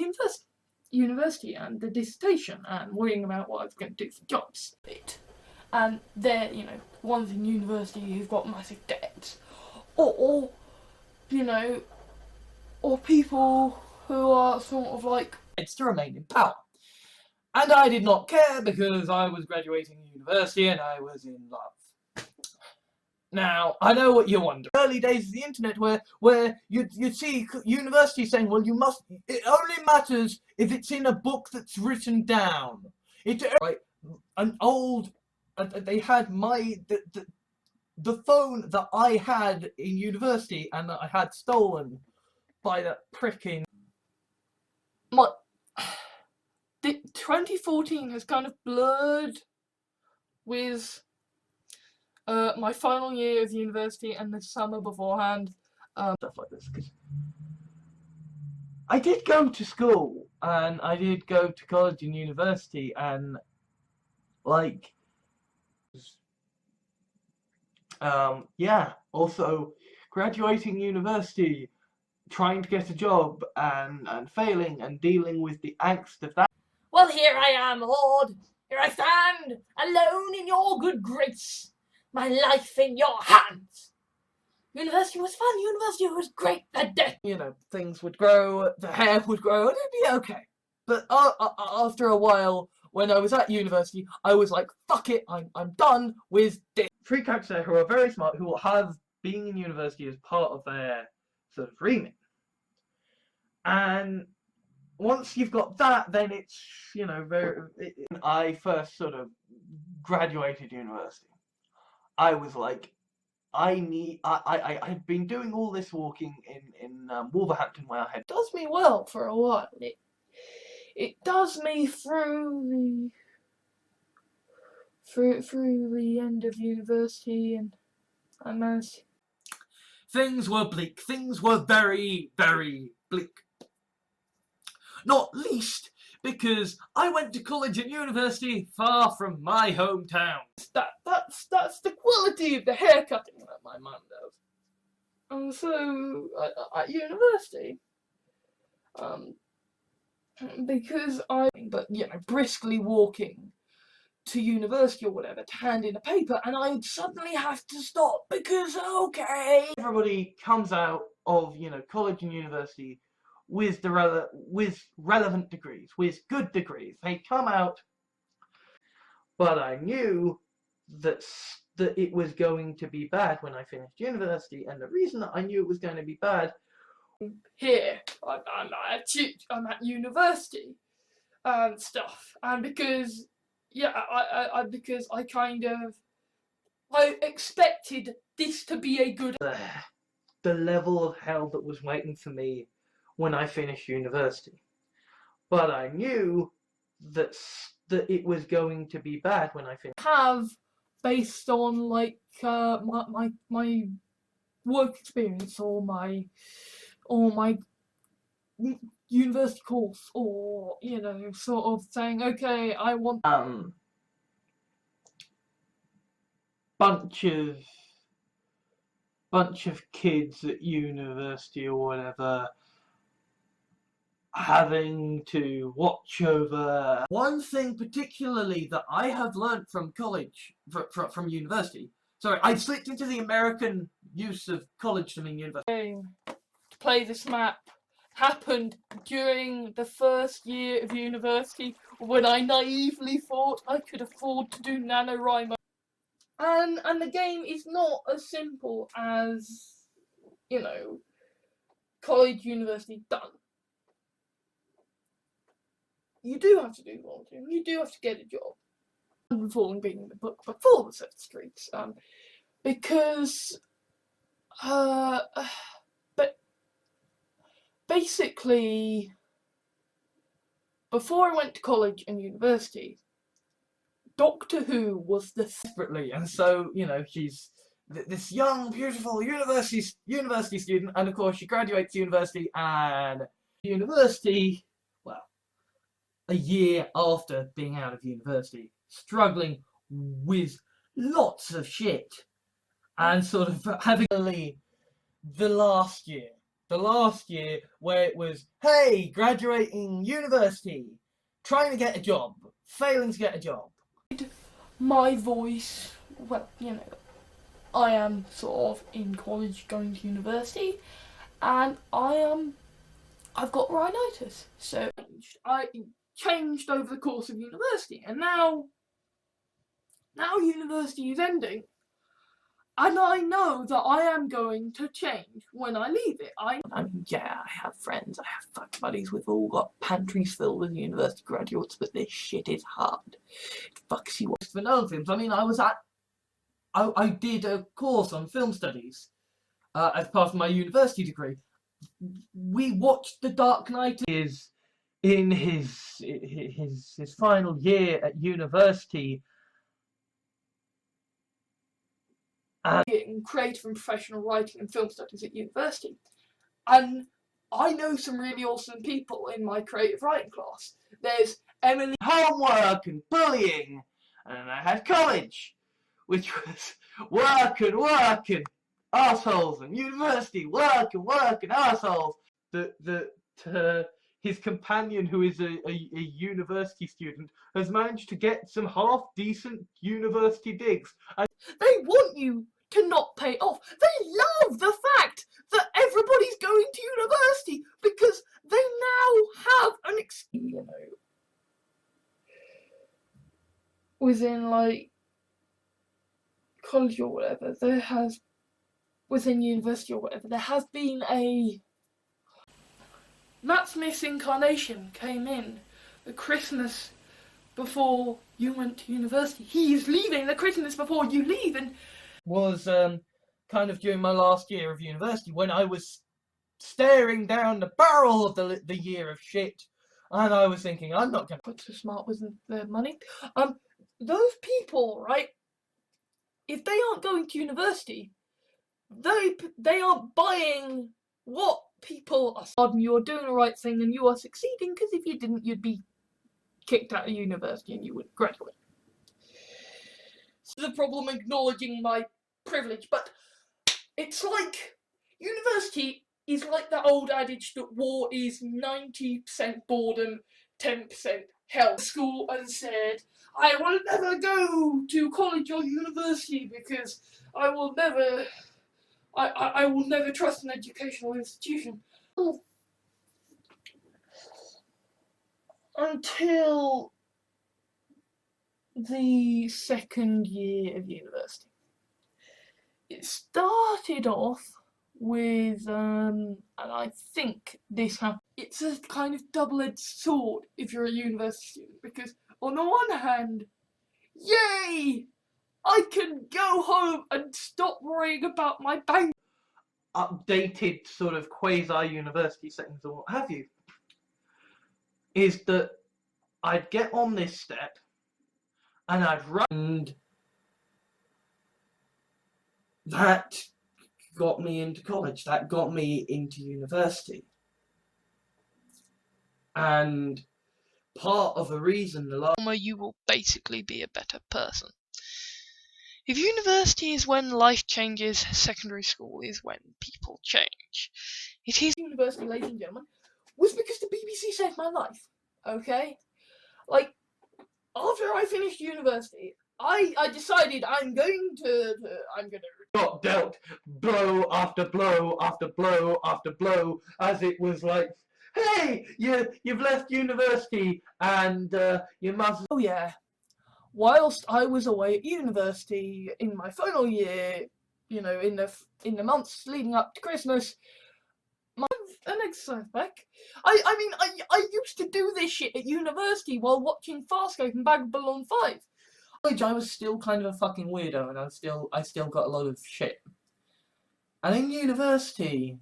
university and the dissertation and worrying about what I was going to do for jobs. And they're, you know, ones in university who've got massive debts, or you know, or people who are sort of like it's to remain in power. And I did not care because I was graduating university and I was in love. Now, I know what you wonder. Early days of the internet where you'd see universities saying, well, it only matters if it's in a book that's written down. Right, an old, they had the phone that I had in university and that I had stolen by that pricking. 2014 has kind of blurred with my final year of university and the summer beforehand. Stuff like this. 'Cause I did go to school and I did go to college and university and like yeah, also graduating university, trying to get a job and failing and dealing with the angst of that. Well, here I am, Lord. Here I stand, alone in your good grace. My life in your hands. University was fun. University was great. The death. You know, things would grow, the hair would grow, and it'd be okay. But after a while, when I was at university, I was like, fuck it, I'm done with this. Free characters there who are very smart, who will have being in university as part of their sort of remit. And once you've got that, then it's, you know, I first sort of graduated university, I was like, I'd been doing all this walking in Wolverhampton where I had. It does me well for a while. It does me through the end of university, and I managed. Things were bleak. Things were very, very bleak. Not least because I went to college and university far from my hometown. That's the quality of the haircutting that my mum does. And so at university, because but you know, briskly walking to university or whatever to hand in a paper, and I'd suddenly have to stop because okay, everybody comes out of, you know, college and university with relevant degrees, with good degrees. They come out, but I knew that it was going to be bad when I finished university, and the reason that I knew it was going to be bad. Here, I'm at university and stuff, and because because I expected this to be a good. The level of hell that was waiting for me when I finished university, but I knew that it was going to be bad when I finished. Have based on like my work experience or my university course, or you know, sort of saying, okay, I want bunch of kids at university or whatever having to watch over. One thing particularly that I have learnt from college, from university, sorry, I slipped into the American use of college to mean university. Game to play this map happened during the first year of university when I naively thought I could afford to do NaNoWriMo. And the game is not as simple as, you know, college, university, done. You do have to do volunteering, you do have to get a job. Before being in the book, before the set streets, because but basically, before I went to college and university, Doctor Who was the Desperately, and so, you know, she's this young, beautiful university student, and of course she graduates university, and well, a year after being out of university, struggling with lots of shit, and sort of having the last year where it was, hey, graduating university, trying to get a job, failing to get a job. my voice, well, you know, I am sort of in college going to university, and I've got rhinitis, so I changed over the course of university, and now university is ending, and I know that I am going to change when I leave it. I mean, yeah, I have friends, I have fuck buddies, we've all got pantries filled with university graduates, but this shit is hard. It fucks you up. For no films, I mean, I did a course on film studies as part of my university degree. We watched The Dark Knight. Is in his final year at university, in creative and professional writing and film studies at university, and I know some really awesome people in my creative writing class. There's Emily. Homework and bullying, and I had college, which was work and assholes, and university, work and assholes. His companion, who is a university student, has managed to get some half-decent university digs. And they want you to not pay off. They love the fact that everybody's going to university because they now have an you know, within like college or whatever, within university or whatever, there has been a Matt Smith's incarnation came in the Christmas before you went to university. He is leaving the Christmas before you leave, and was kind of during my last year of university when I was staring down the barrel of the year of shit, and I was thinking, I'm not going to put so smart with their money. Those people, right? If they aren't going to university, they aren't buying what people are. You're doing the right thing and you are succeeding, because if you didn't, you'd be kicked out of university and you wouldn't graduate. So the problem acknowledging my privilege, but it's like university is like that old adage that war is 90% boredom, 10% hell. School and said, I will never go to college or university because I will never trust an educational institution. Until the second year of university. It started off with, and I think this happened, it's a kind of double-edged sword if you're a university student, because on the one hand, yay! I can go home and stop worrying about my bank. Updated sort of quasi-university settings or what have you, is that I'd get on this step and I'd run, and that got me into college, that got me into university. And part of the reason you will basically be a better person. If university is when life changes, secondary school is when people change. It is university, ladies and gentlemen, was because the BBC saved my life. Okay? Like, after I finished university, I decided I'm gonna got dealt blow after blow after blow after blow, as it was like, hey, you've left university and you must. Oh yeah. Whilst I was away at university in my final year, you know, in the months leading up to Christmas, an exercise back. I mean, I used to do this shit at university while watching Farscape and Babylon 5. I was still kind of a fucking weirdo, and I still got a lot of shit. And in university,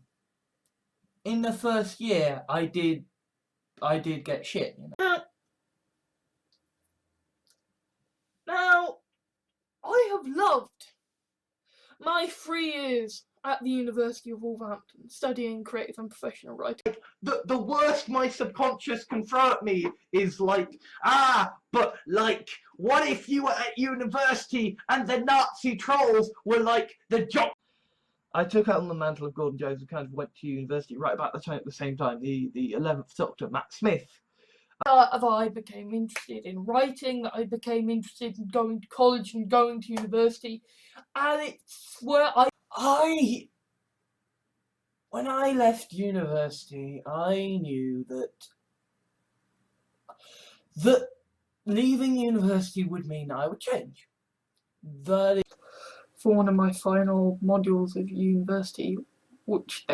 in the first year, I did get shit. You know? Now, I have loved my 3 years at the University of Wolverhampton studying creative and professional writing. The worst my subconscious can throw at me is like, but like, what if you were at university and the Nazi trolls were like the jock? I took out on the mantle of Gordon Jones and kind of went to university right about the same time. The 11th Doctor, Matt Smith. That I became interested in writing, that I became interested in going to college and going to university, and it's where when I left university, I knew that leaving university would mean I would change. That for one of my final modules of university, which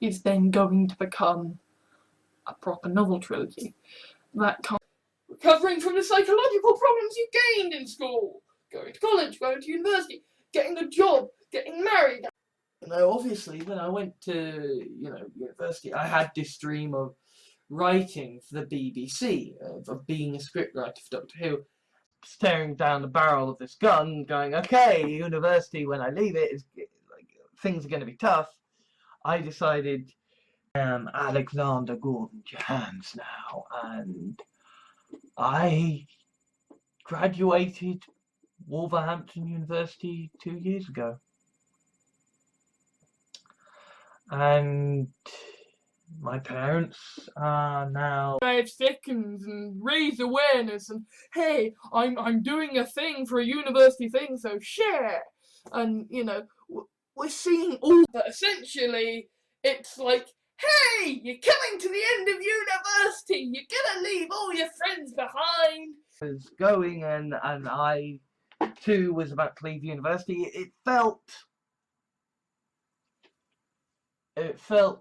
is then going to become a proper novel trilogy, that recovering from the psychological problems you gained in school, going to college, going to university, getting a job, getting married. You know, obviously, when I went to university, I had this dream of writing for the BBC, of being a scriptwriter for Doctor Who, staring down the barrel of this gun, going, okay, university, when I leave it, is like things are going to be tough. I decided I'm Alexander Gordon Jahans now, and I graduated Wolverhampton University 2 years ago. And my parents are now 5 seconds and raise awareness and hey, I'm doing a thing for a university thing, so share. And you know, we're seeing all, but essentially it's like, hey, you're coming to the end of university, you're gonna leave all your friends behind. Was going, and I too was about to leave university. It felt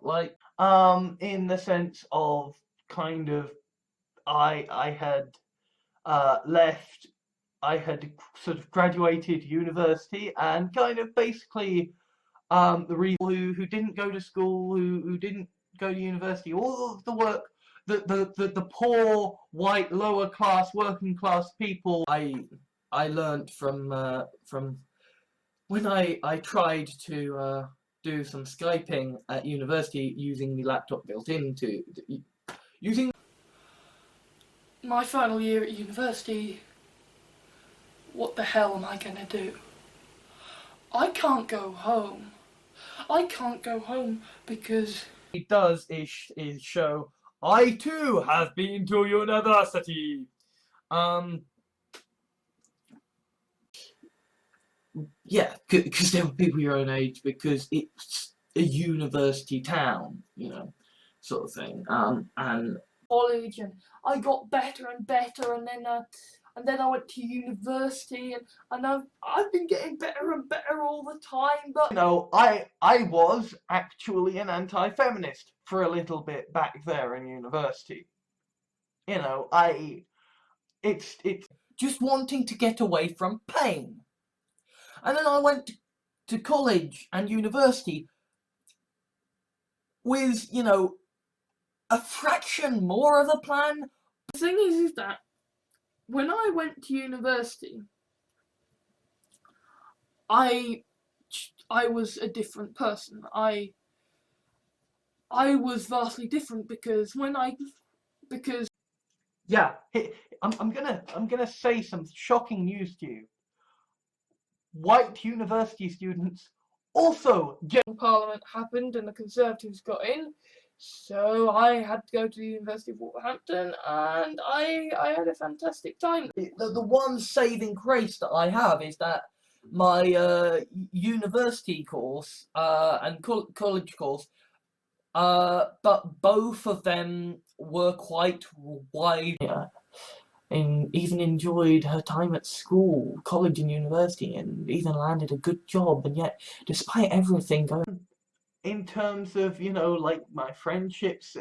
like in the sense of kind of I had left, I had sort of graduated university, and kind of basically the reason who didn't go to school, who didn't go to university, all of the work the poor white lower class working class people I learned from when I tried to do some Skyping at university using the laptop built into using My final year at university, what the hell am I gonna do? I can't go home. I can't go home because it does is show I too have been to university. Yeah, because there were people your own age, because it's a university town, you know, sort of thing. And college, and I got better and better, and then I went to university, and I've been getting better and better all the time. But you know, I was actually an anti-feminist for a little bit back there in university. You know, it's just wanting to get away from pain. And then I went to college and university with, you know, a fraction more of a plan. the thing is that when I went to university, I was a different person. I was vastly different because yeah. I'm gonna say some shocking news to you. White university students also get Parliament happened and the Conservatives got in, So I had to go to the University of Wolverhampton, and I had a fantastic time. The one saving grace that I have is that my university course and college course, but both of them were quite wide. Yeah. And even enjoyed her time at school, college and university, and even landed a good job. And yet, despite everything going, in terms of, you know, like my friendships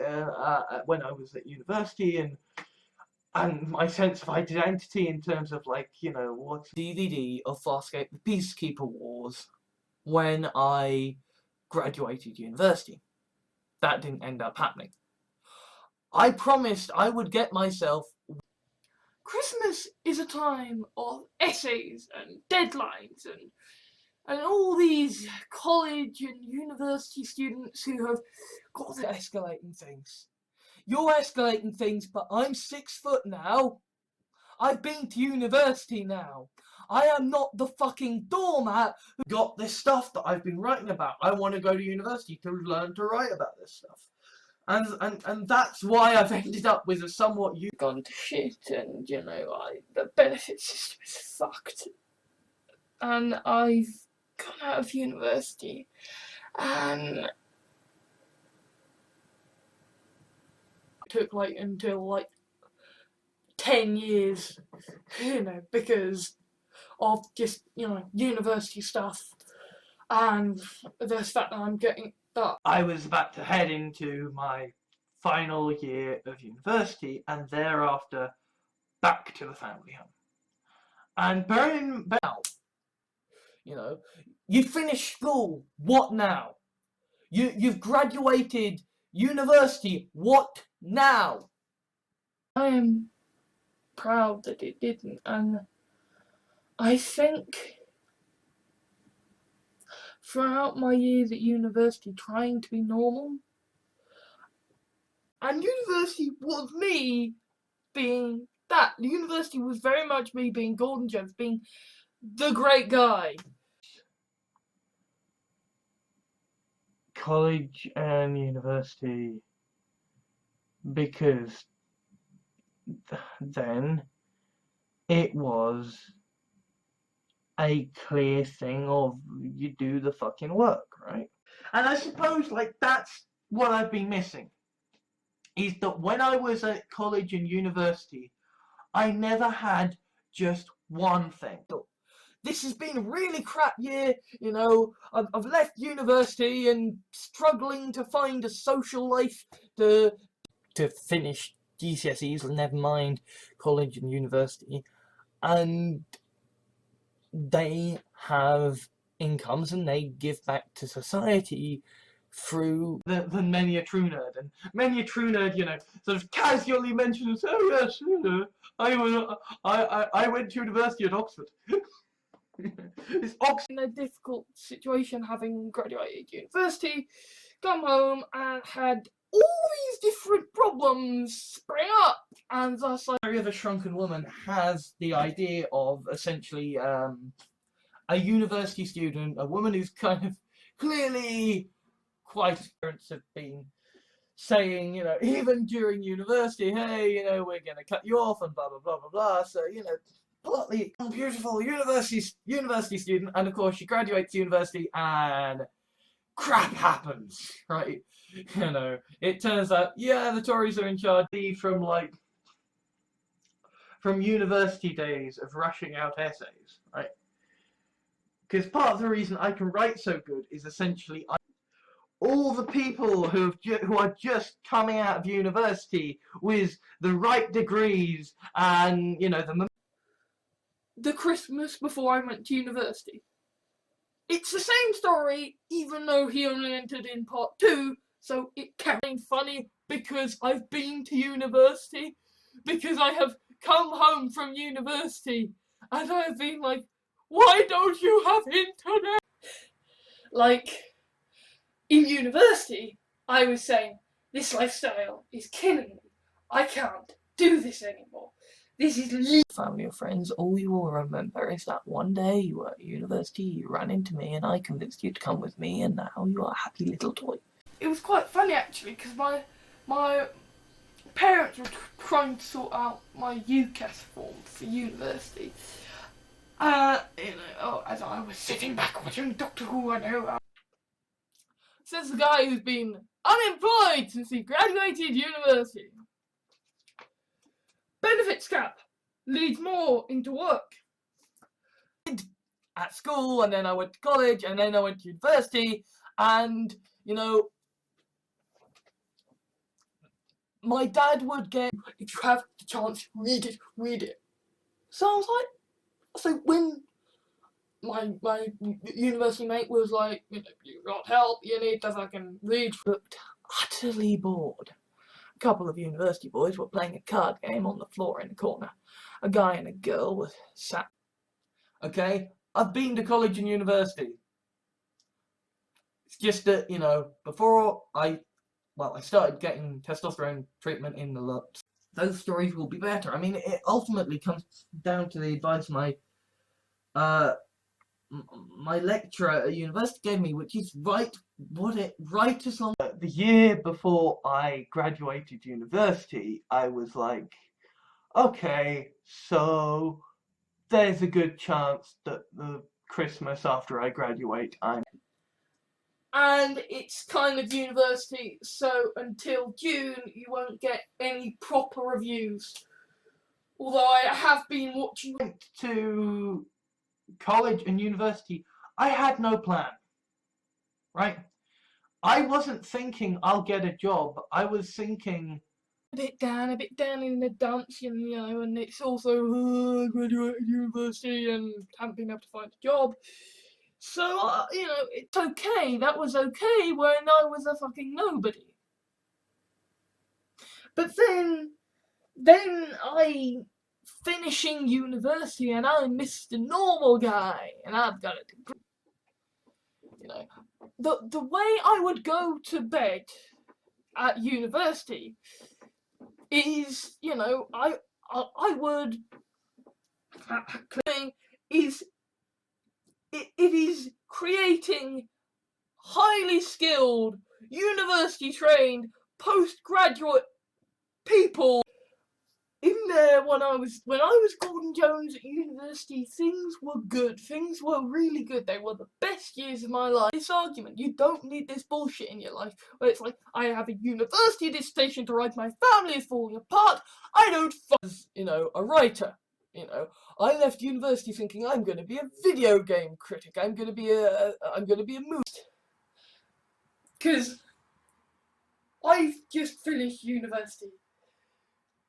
when I was at university, and my sense of identity in terms of, like, you know, what's DVD of Farscape: The Peacekeeper Wars when I graduated university. That didn't end up happening. I promised I would get myself. Christmas is a time of essays and deadlines and all these college and university students who have got You're escalating things. You're escalating things, but I'm 6 foot now. I've been to university now. I am not the fucking doormat who got this stuff that I've been writing about. I want to go to university to learn to write about this stuff. And that's why I've ended up with a somewhat gone to shit, and you know, the benefit system is fucked. And I've gone out of university, and it took like until like 10 years, you know, because of just, you know, university stuff and the fact that I'm getting that. I was about to head into my final year of university, and thereafter back to the family home. And bearing now, you know, you finished school. What now? You've graduated university. What now? I am proud that it didn't, and I think throughout my years at university trying to be normal, and university was me being that. The university was very much me being Gordon Jones, being the great guy. college and university, because then it was a clear thing of you do the fucking work, right? And I suppose, like, that's what I've been missing, is that when I was at college and university, I never had just one thing. This has been a really crap year, you know. I've left university and struggling to find a social life to finish GCSEs, never mind college and university. And they have incomes and they give back to society through than many a true nerd. And many a true nerd, you know, sort of casually mentions, oh yes, you know, I went to university at Oxford. It's Oxford. In a difficult situation, having graduated university, come home and had all these different problems spring up, and thus like Diary of a Shrunken Woman has the idea of essentially a university student, a woman who's kind of clearly quite parents have been saying, you know, even during university, hey, you know, we're gonna cut you off and blah blah blah blah blah. So, you know, partly beautiful university student, and of course she graduates university and crap happens, right? You know, it turns out, yeah, the Tories are in charge. From university days of rushing out essays, right? Because part of the reason I can write so good is essentially all the people who are just coming out of university with the right degrees and, you know, the Christmas before I went to university. It's the same story, even though he only entered in part 2, so it can be funny because I've been to university, because I have come home from university, and I've been like, why don't you have internet? Like, in university, I was saying, this lifestyle is killing me. I can't do this anymore. This is family or friends. All you will remember is that one day you were at university, you ran into me, and I convinced you to come with me, and now you are a happy little toy. it was quite funny actually, because my parents were trying to sort out my UCAS form for university. As I was sitting back watching Doctor Who, I know. Says the guy who's been unemployed since he graduated university. Benefits cap leads more into work. At school, and then I went to college, and then I went to university, and my dad would get, if you have the chance, read it. So I was like, so when my university mate was like, you got help, you need to fucking read. Looked utterly bored. A couple of university boys were playing a card game on the floor in the corner. A guy and a girl were sat. Okay, I've been to college and university. It's just that, before I started getting testosterone treatment in the lumps. Those stories will be better. I mean, it ultimately comes down to the advice my lecturer at university gave me, which is right as long. The year before I graduated university, I was like, okay, so there's a good chance that the Christmas after I graduate, and it's kind of university, so until June you won't get any proper reviews. Although I have been watching. Went to college and university, I had no plan, right? I wasn't thinking I'll get a job. I was thinking a bit down in the dumps, and it's also graduated university and haven't been able to find a job. So, it's okay. That was okay when I was a fucking nobody. But then I finishing university and I'm Mr. Normal Guy and I've got a degree. The way I would go to bed at university is, I would it is creating highly skilled, university trained, postgraduate people. In there, when I was Gordon Jones at university, things were good. Things were really good. They were the best years of my life. This argument, you don't need this bullshit in your life, where it's like, I have a university dissertation to write, my family is falling apart, I don't a writer. I left university thinking I'm going to be a video game critic. I'm going to be a movie. Because I've just finished university.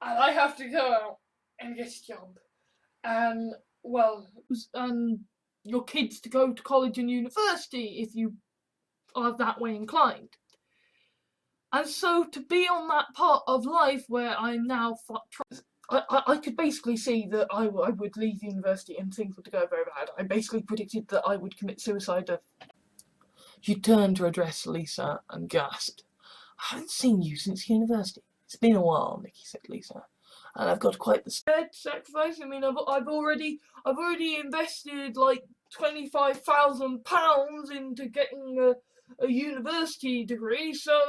And I have to go out and get a job. And, your kids to go to college and university if you are that way inclined. And so to be on that part of life where I'm now I could basically see that I would leave university and things would go very bad. I basically predicted that I would commit suicide. She turned to address Lisa and gasped, "I haven't seen you since university." "It's been a while," Nikki said, Lisa, "and I've got quite the sacrifice. I mean, I've already invested like £25,000 into getting a university degree, so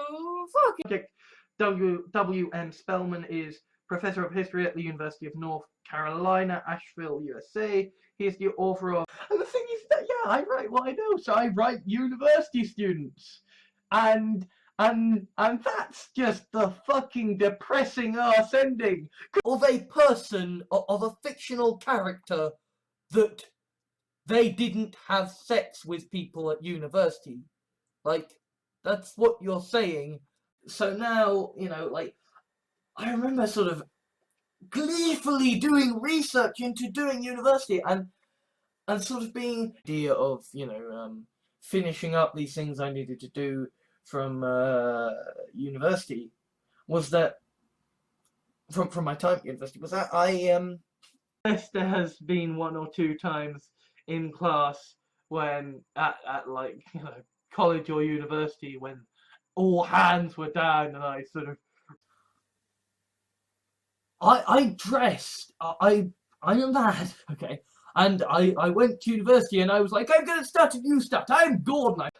fuck it." W.M. Spellman is Professor of History at the University of North Carolina, Asheville, USA. He is the author of... And the thing is that, yeah, I write what I know, so I write university students. And that's just the fucking depressing ass ending. Of a person, of a fictional character, that they didn't have sex with people at university. Like, that's what you're saying. So now, I remember sort of gleefully doing research into doing university and sort of being the idea of, finishing up these things I needed to do from university was that from my time at university was that there has been one or two times in class when at college or university when all hands were down and I sort of I dressed I'm a lad, okay, and I went to university and I was like, I'm gonna start a new start, I'm Gordon.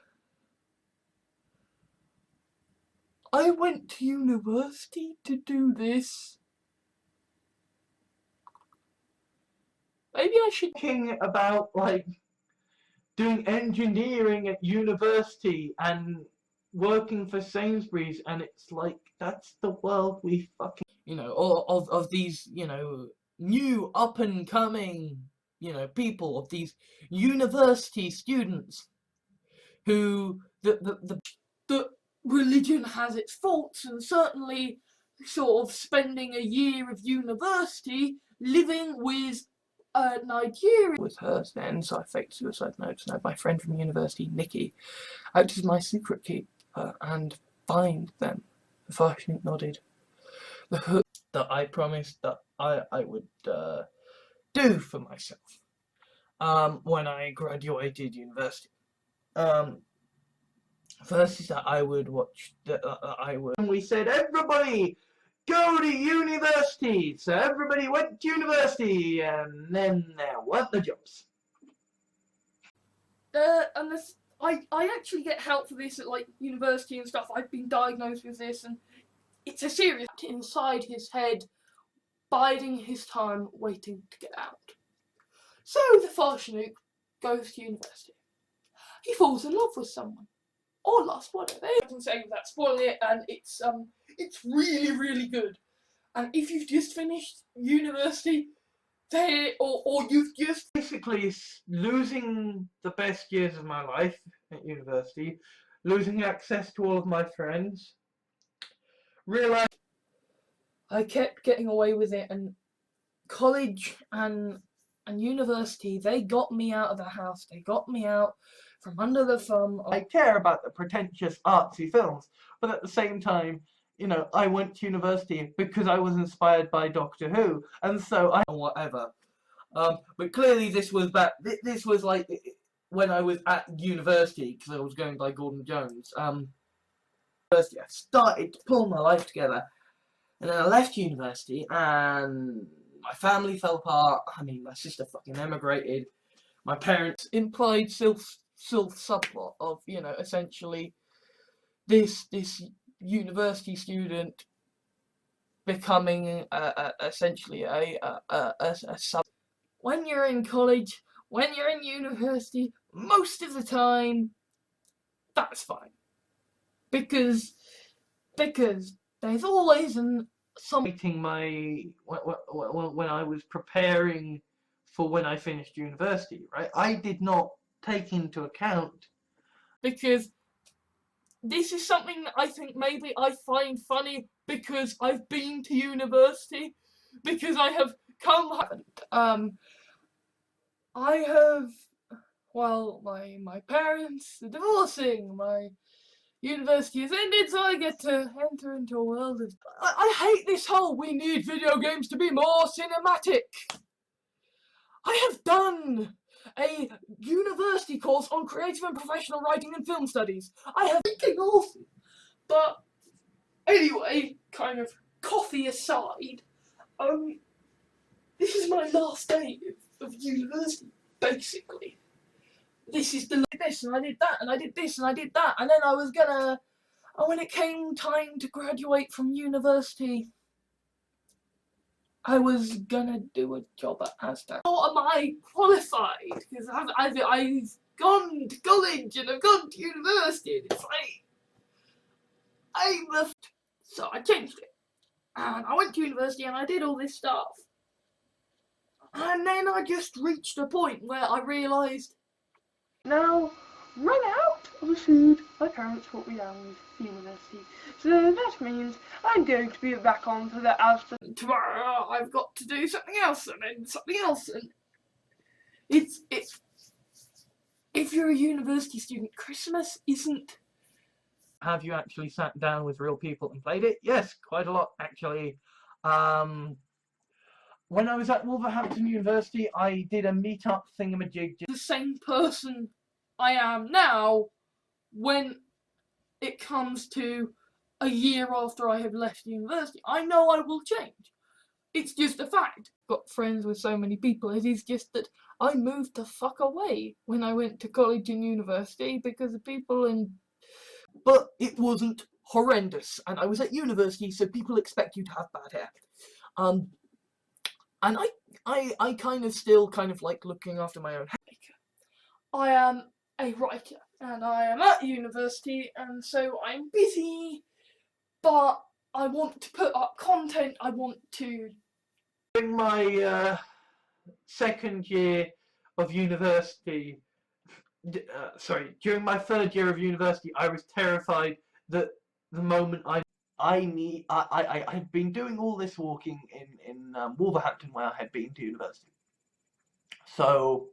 I went to university to do this. Maybe I should Thinking about like doing engineering at university and working for Sainsbury's, and it's like that's the world we fucking, you know, of these, you know, new up and coming, you know, people, of these university students who the religion has its faults, and certainly sort of spending a year of university living with Nigeria was hers then, so I faked suicide notes and had my friend from university, Nikki, act as my secret keeper and find them. The Farshnik nodded. The hook that I promised that I would do for myself when I graduated university. First is that I would watch and we said everybody go to university, so everybody went to university, and then there weren't the jobs. And this, I actually get help for this at like university and stuff. I've been diagnosed with this, and it's a serious inside his head, biding his time, waiting to get out. So the Farshnik goes to university. He falls in love with someone, or lust, whatever. I can say without spoiling it, and it's really, really good. And if you've just finished university, or you've just Basically losing the best years of my life at university, losing access to all of my friends, realize I kept getting away with it, and college and university, they got me out of the house. They got me out from under the thumb of I care about the pretentious artsy films, but at the same time, you know, I went to university because I was inspired by Doctor Who, and so I whatever. But clearly this was back. This was like when I was at university, because I was going by Gordon Jones. University, I started to pull my life together, and then I left university, and my family fell apart. I mean, my sister fucking emigrated. My parents implied self subplot of, you know, essentially this university student becoming essentially a sub. When you're in college, when you're in university, most of the time, that's fine, because there's always writing my when I was preparing for when I finished university, right? I did not take into account, because this is something that I think maybe I find funny because I've been to university, because I have I have, well, my parents are divorcing, my university has ended, so I get to enter into a world of... I hate this whole we need video games to be more cinematic. I have done a university course on creative and professional writing and film studies. I have freaking awesome. But anyway, kind of coffee aside, this is my last day of university, basically. This is this, and I did that, and I did this, and I did that, and then I was gonna... And when it came time to graduate from university, I was gonna do a job at Asda. How am I qualified? Because I've gone to college and I've gone to university, and it's like... So I changed it. And I went to university and I did all this stuff. And then I just reached a point where I realised, now, run out of the food my parents put me down with university. So that means I'm going to be back on for the Asda. Tomorrow I've got to do something else, and then something else, and it's if you're a university student, Christmas isn't... Have you actually sat down with real people and played it? Yes, quite a lot actually. When I was at Wolverhampton University, I did a meetup thingamajig. The same person I am now when it comes to a year after I have left university. I know I will change. It's just a fact. Got friends with so many people. It is just that I moved the fuck away when I went to college and university because the people in... But it wasn't horrendous, and I was at university, so people expect you to have bad hair. And I kind of still kind of like looking after my own hair. I am a writer, and I am at university, and so I'm busy, but I want to put up content. I want to. During my second year of university, during my third year of university, I was terrified that the moment I'd been doing all this walking in Wolverhampton, where I had been to university. So,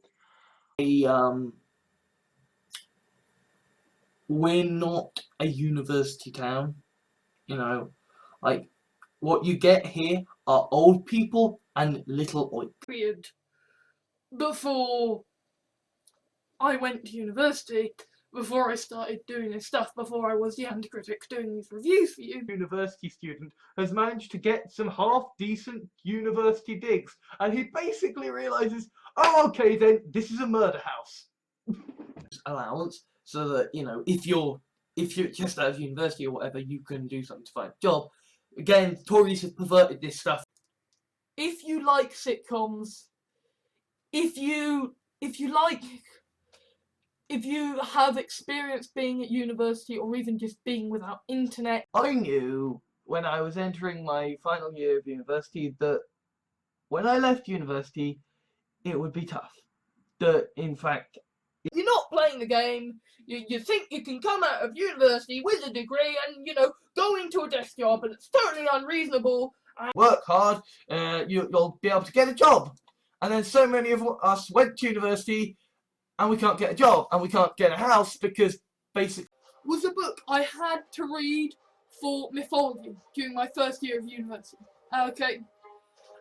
we're not a university town, you know, like what you get here are old people and little oik. Period before I went to university, before I started doing this stuff, before I was the anti-critic doing these reviews for you. University student has managed to get some half-decent university digs, and he basically realizes, oh, okay then, this is a murder house. Allowance, so that, you know, if you're just out of university or whatever, you can do something to find a job. Again, Tories have perverted this stuff. If you like sitcoms, if you have experience being at university or even just being without internet. I knew when I was entering my final year of university that when I left university, it would be tough. That, in fact, you're not playing the game. You think you can come out of university with a degree and, you know, go into a desk job, and it's totally unreasonable. Work hard, you'll be able to get a job. And then so many of us went to university and we can't get a job and we can't get a house because basically was a book I had to read for mythology during my first year of university. Okay.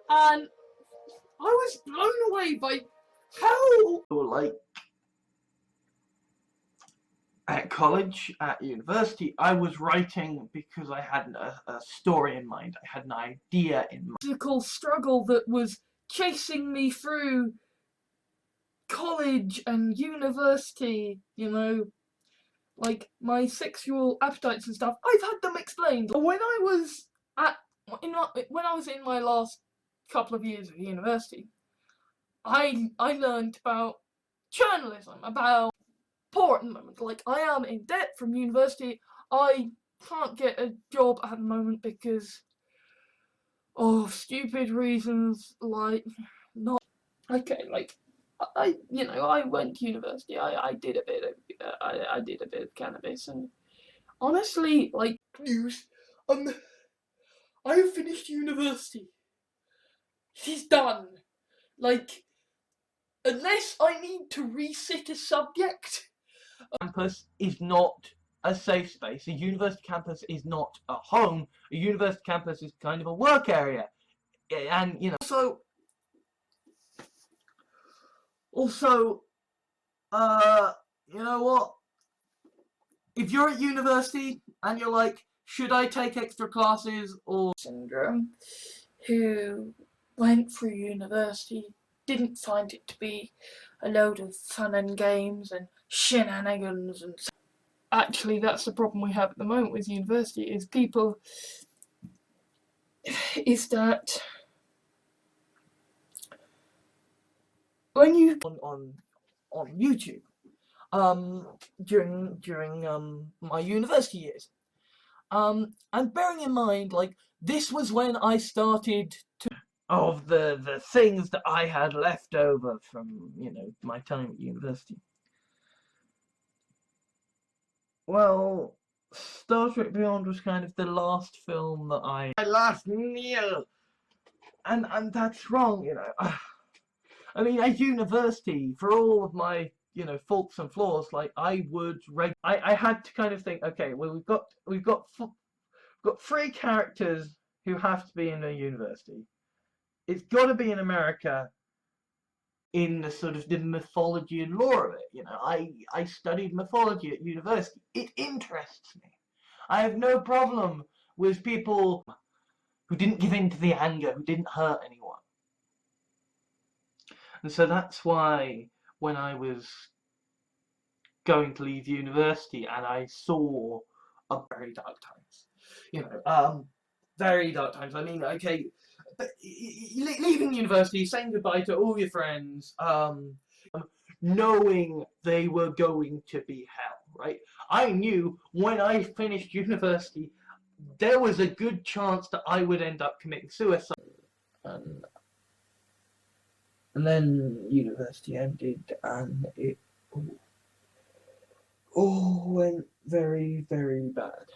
And I was blown away by how, like, at college, at university, I was writing because I had a story in mind. I had an idea in mind. physical struggle that was chasing me through college and university, you know, like my sexual appetites and stuff. I've had them explained. When I was in my last couple of years of university, I learned about journalism, about poor at the moment. Like, I am in debt from university. I can't get a job at the moment because of stupid reasons, like not okay. Like, I went to university. I did a bit of cannabis, and honestly, like, news. I have finished university. It is done. Like, unless I need to resit a subject. Campus is not a safe space. A university campus is not a home. A university campus is kind of a work area. And, you know, also, you know what? If you're at university and you're like, should I take extra classes or syndrome, who went through university, didn't find it to be a load of fun and games and shenanigans, and actually that's the problem we have at the moment with university, is that when you on YouTube during my university years. And bearing in mind, like, this was when I started to of the things that I had left over from, you know, my time at university. Well, Star Trek Beyond was kind of the last film that my last meal, and that's wrong, you know. I mean, at university, for all of my, you know, faults and flaws, like, I had to kind of think, okay, well, we've got 3 characters who have to be in a university. It's got to be in America, in the sort of the mythology and lore of it. You know, I studied mythology at university. It interests me. I have no problem with people who didn't give in to the anger, who didn't hurt anyone. And so that's why when I was going to leave university and I saw are very dark times. You know, very dark times. I mean, okay, leaving university, saying goodbye to all your friends, knowing they were going to be hell, right? I knew when I finished university, there was a good chance that I would end up committing suicide. And then university ended, and it all went very, very bad.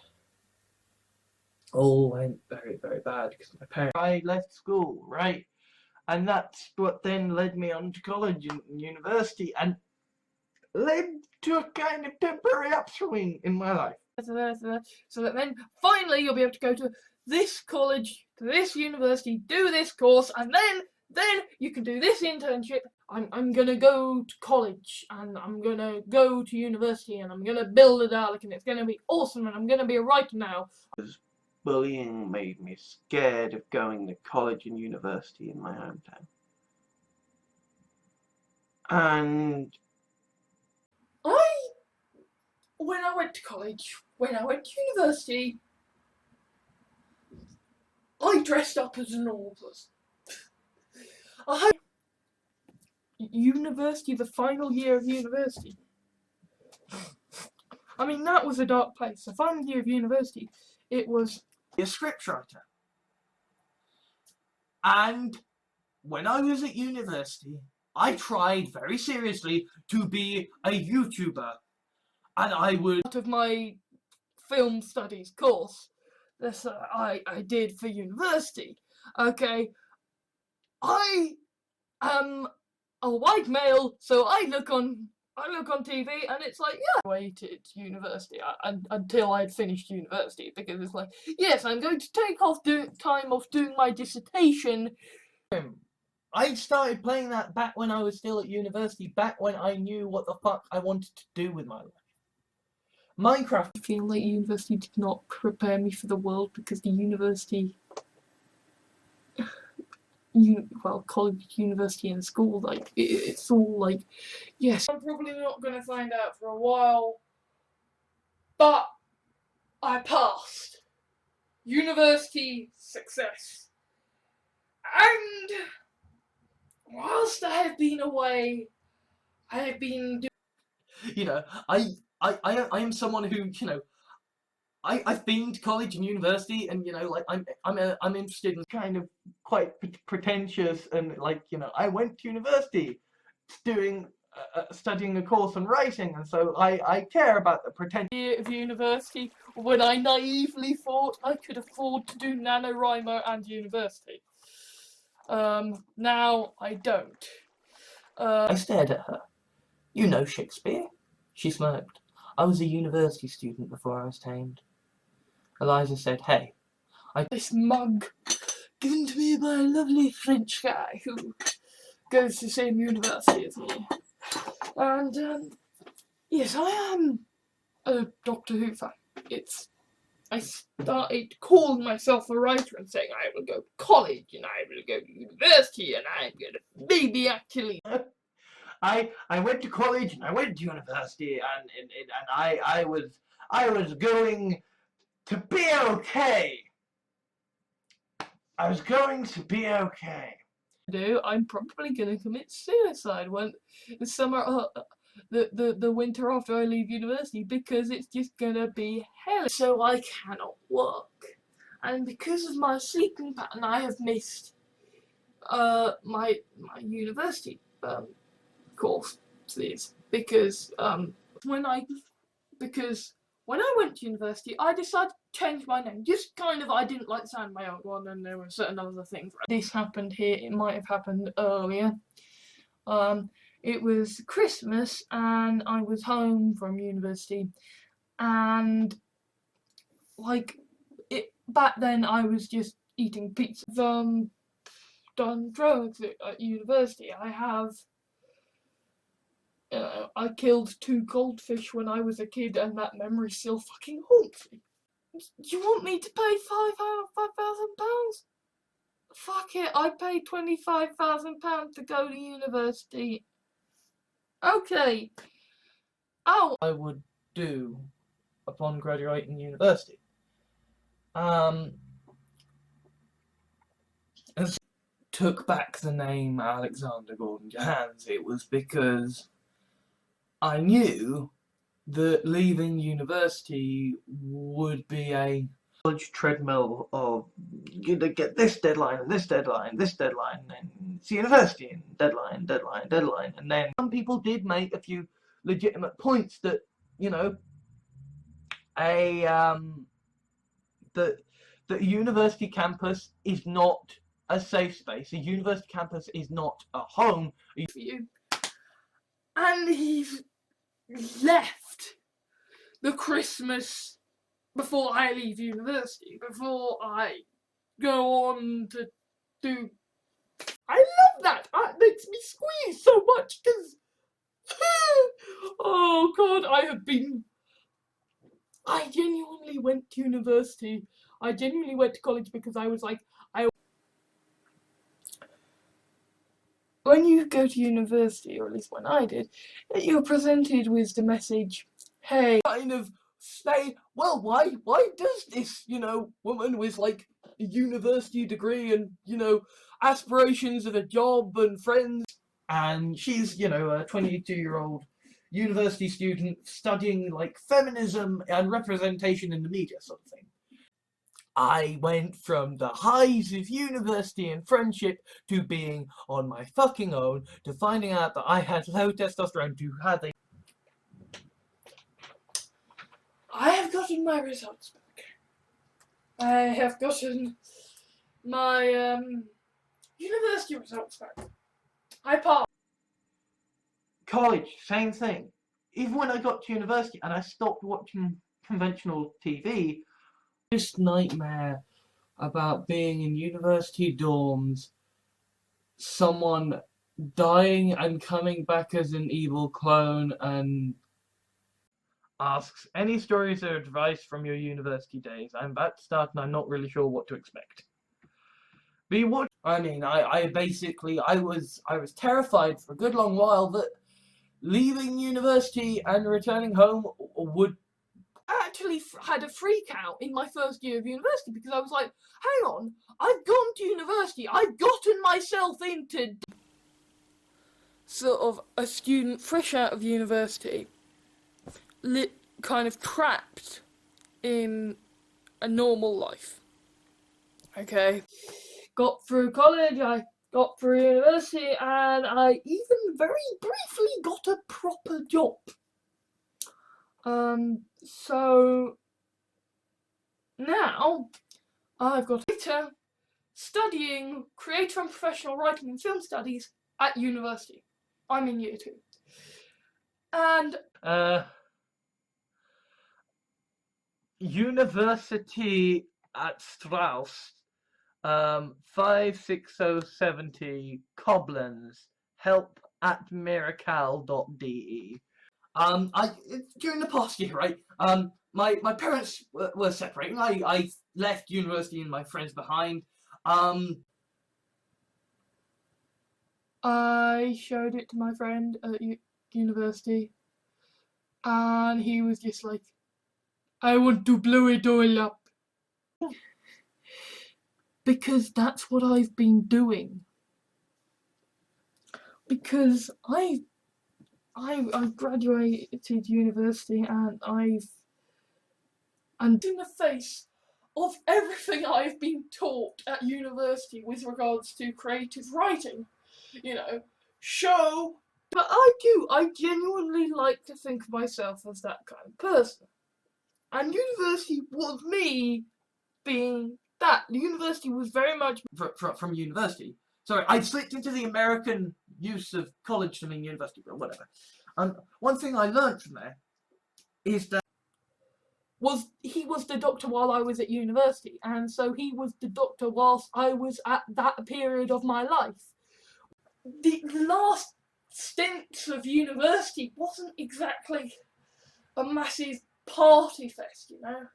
All went very, very bad because my parents. I left school, right? And that's what then led me on to college and university, and led to a kind of temporary upswing in my life. So that then finally you'll be able to go to this college, to this university, do this course, and then you can do this internship. I'm gonna go to college, and I'm gonna go to university, and I'm gonna build a Dalek, and it's gonna be awesome, and I'm gonna be a writer now. Bullying made me scared of going to college and university in my hometown. And when I went to college, when I went to university, I dressed up as a normal person. University, the final year of university. I mean, that was a dark place. The final year of university, it was a scriptwriter. And when I was at university, I tried very seriously to be a YouTuber. And I would, out of my film studies course, this I did for university. Okay, I am a white male, so I look on TV, and it's like, yeah, I waited university until I'd finished university, because it's like, yes, I'm going to take off time off doing my dissertation. I started playing that back when I was still at university, back when I knew what the fuck I wanted to do with my life. Minecraft. I feel like university did not prepare me for the world, because the university, college, university, and school, like, it's all like, yes. I'm probably not going to find out for a while, but I passed. University success. And whilst I have been away, I have been doing, you know, I am someone who, you know, I've been to college and university, and you know, like I'm interested in kind of quite pretentious, and like, you know, I went to university studying a course on writing, and so I care about the pretentious year of university when I naively thought I could afford to do NaNoWriMo and university. Now I don't. I stared at her. You know Shakespeare? She smirked. I was a university student before I was tamed. Eliza said, hey. This mug, given to me by a lovely French guy who goes to the same university as me. And, yes, I am a Doctor Who fan. I started calling myself a writer and saying I will go to college, and I will go to university, and I'm gonna maybe actually... I went to college and I went to university, and I was going to be okay. I was going to be okay. I'm probably gonna commit suicide when the summer, the winter after I leave university, because it's just gonna be hell. So I cannot work, and because of my sleeping pattern, I have missed my university course, please, because when I went to university, I decided to change my name. Just kind of, I didn't like the sound of my old one, and there were certain other things. This happened here, it might have happened earlier. It was Christmas, and I was home from university, and like, back then I was just eating pizza. Done drugs at university. I killed 2 goldfish when I was a kid, and that memory still fucking haunts me. You want me to pay £5,000? Fuck it, I paid £25,000 to go to university. Okay. Oh. I would do upon graduating university. And so took back the name Alexander Gordon Jahans. It was because I knew that leaving university would be a college treadmill of you get this deadline and this deadline, this deadline, and it's university and deadline, deadline, deadline. And then some people did make a few legitimate points that, you know, that the university campus is not a safe space. A university campus is not a home for you. And he's left the Christmas before I leave university, before I go on to do. I love that. It makes me squeeze so much because, oh God, I genuinely went to university. I genuinely went to college because I was like, when you go to university, or at least when I did, you're presented with the message, hey, kind of say, well, why does this, you know, woman with like a university degree and, you know, aspirations of a job and friends, and she's, you know, a 22-year-old university student studying like feminism and representation in the media sort of thing. I went from the highs of university and friendship to being on my fucking own, to finding out that I had low testosterone, to having... I have gotten my results back. I have gotten my university results back. I passed. College, same thing. Even when I got to university and I stopped watching conventional TV, this nightmare about being in university dorms, someone dying and coming back as an evil clone, and asks any stories or advice from your university days. I'm about to start and I'm not really sure what to expect. Be what I mean, I was terrified for a good long while that leaving university and returning home would... Actually had a freak out in my first year of university because I was like, hang on, I've gone to university, I've gotten myself into sort of a student fresh out of university, kind of trapped in a normal life. Okay, got through college, I got through university, and I even very briefly got a proper job. So now I've got later studying creative and professional writing and film studies at university. I'm in year 2. And university at Strauss, 56070 Cobblers, help@miracal.de. During the past year, right, my parents were separating. I left university and my friends behind. I showed it to my friend at university, and he was just like, I want to blow it all up. Because that's what I've been doing. Because I graduated university and in the face of everything I've been taught at university with regards to creative writing, you know, but I genuinely like to think of myself as that kind of person. And university was me being that. The university was very much from university. Sorry, I slipped into the American use of college to mean university, but whatever. One thing I learned from there is that he was the doctor while I was at university, and so he was the doctor whilst I was at that period of my life. The last stints of university wasn't exactly a massive party fest, you know.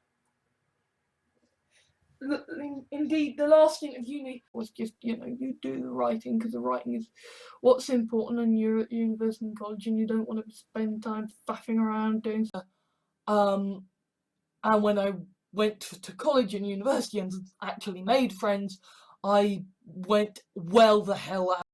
Indeed, the last stint of uni was just, you know, you do the writing because the writing is what's important, and you're at university and college and you don't want to spend time faffing around doing stuff. And when I went to college and university and actually made friends, I went well the hell out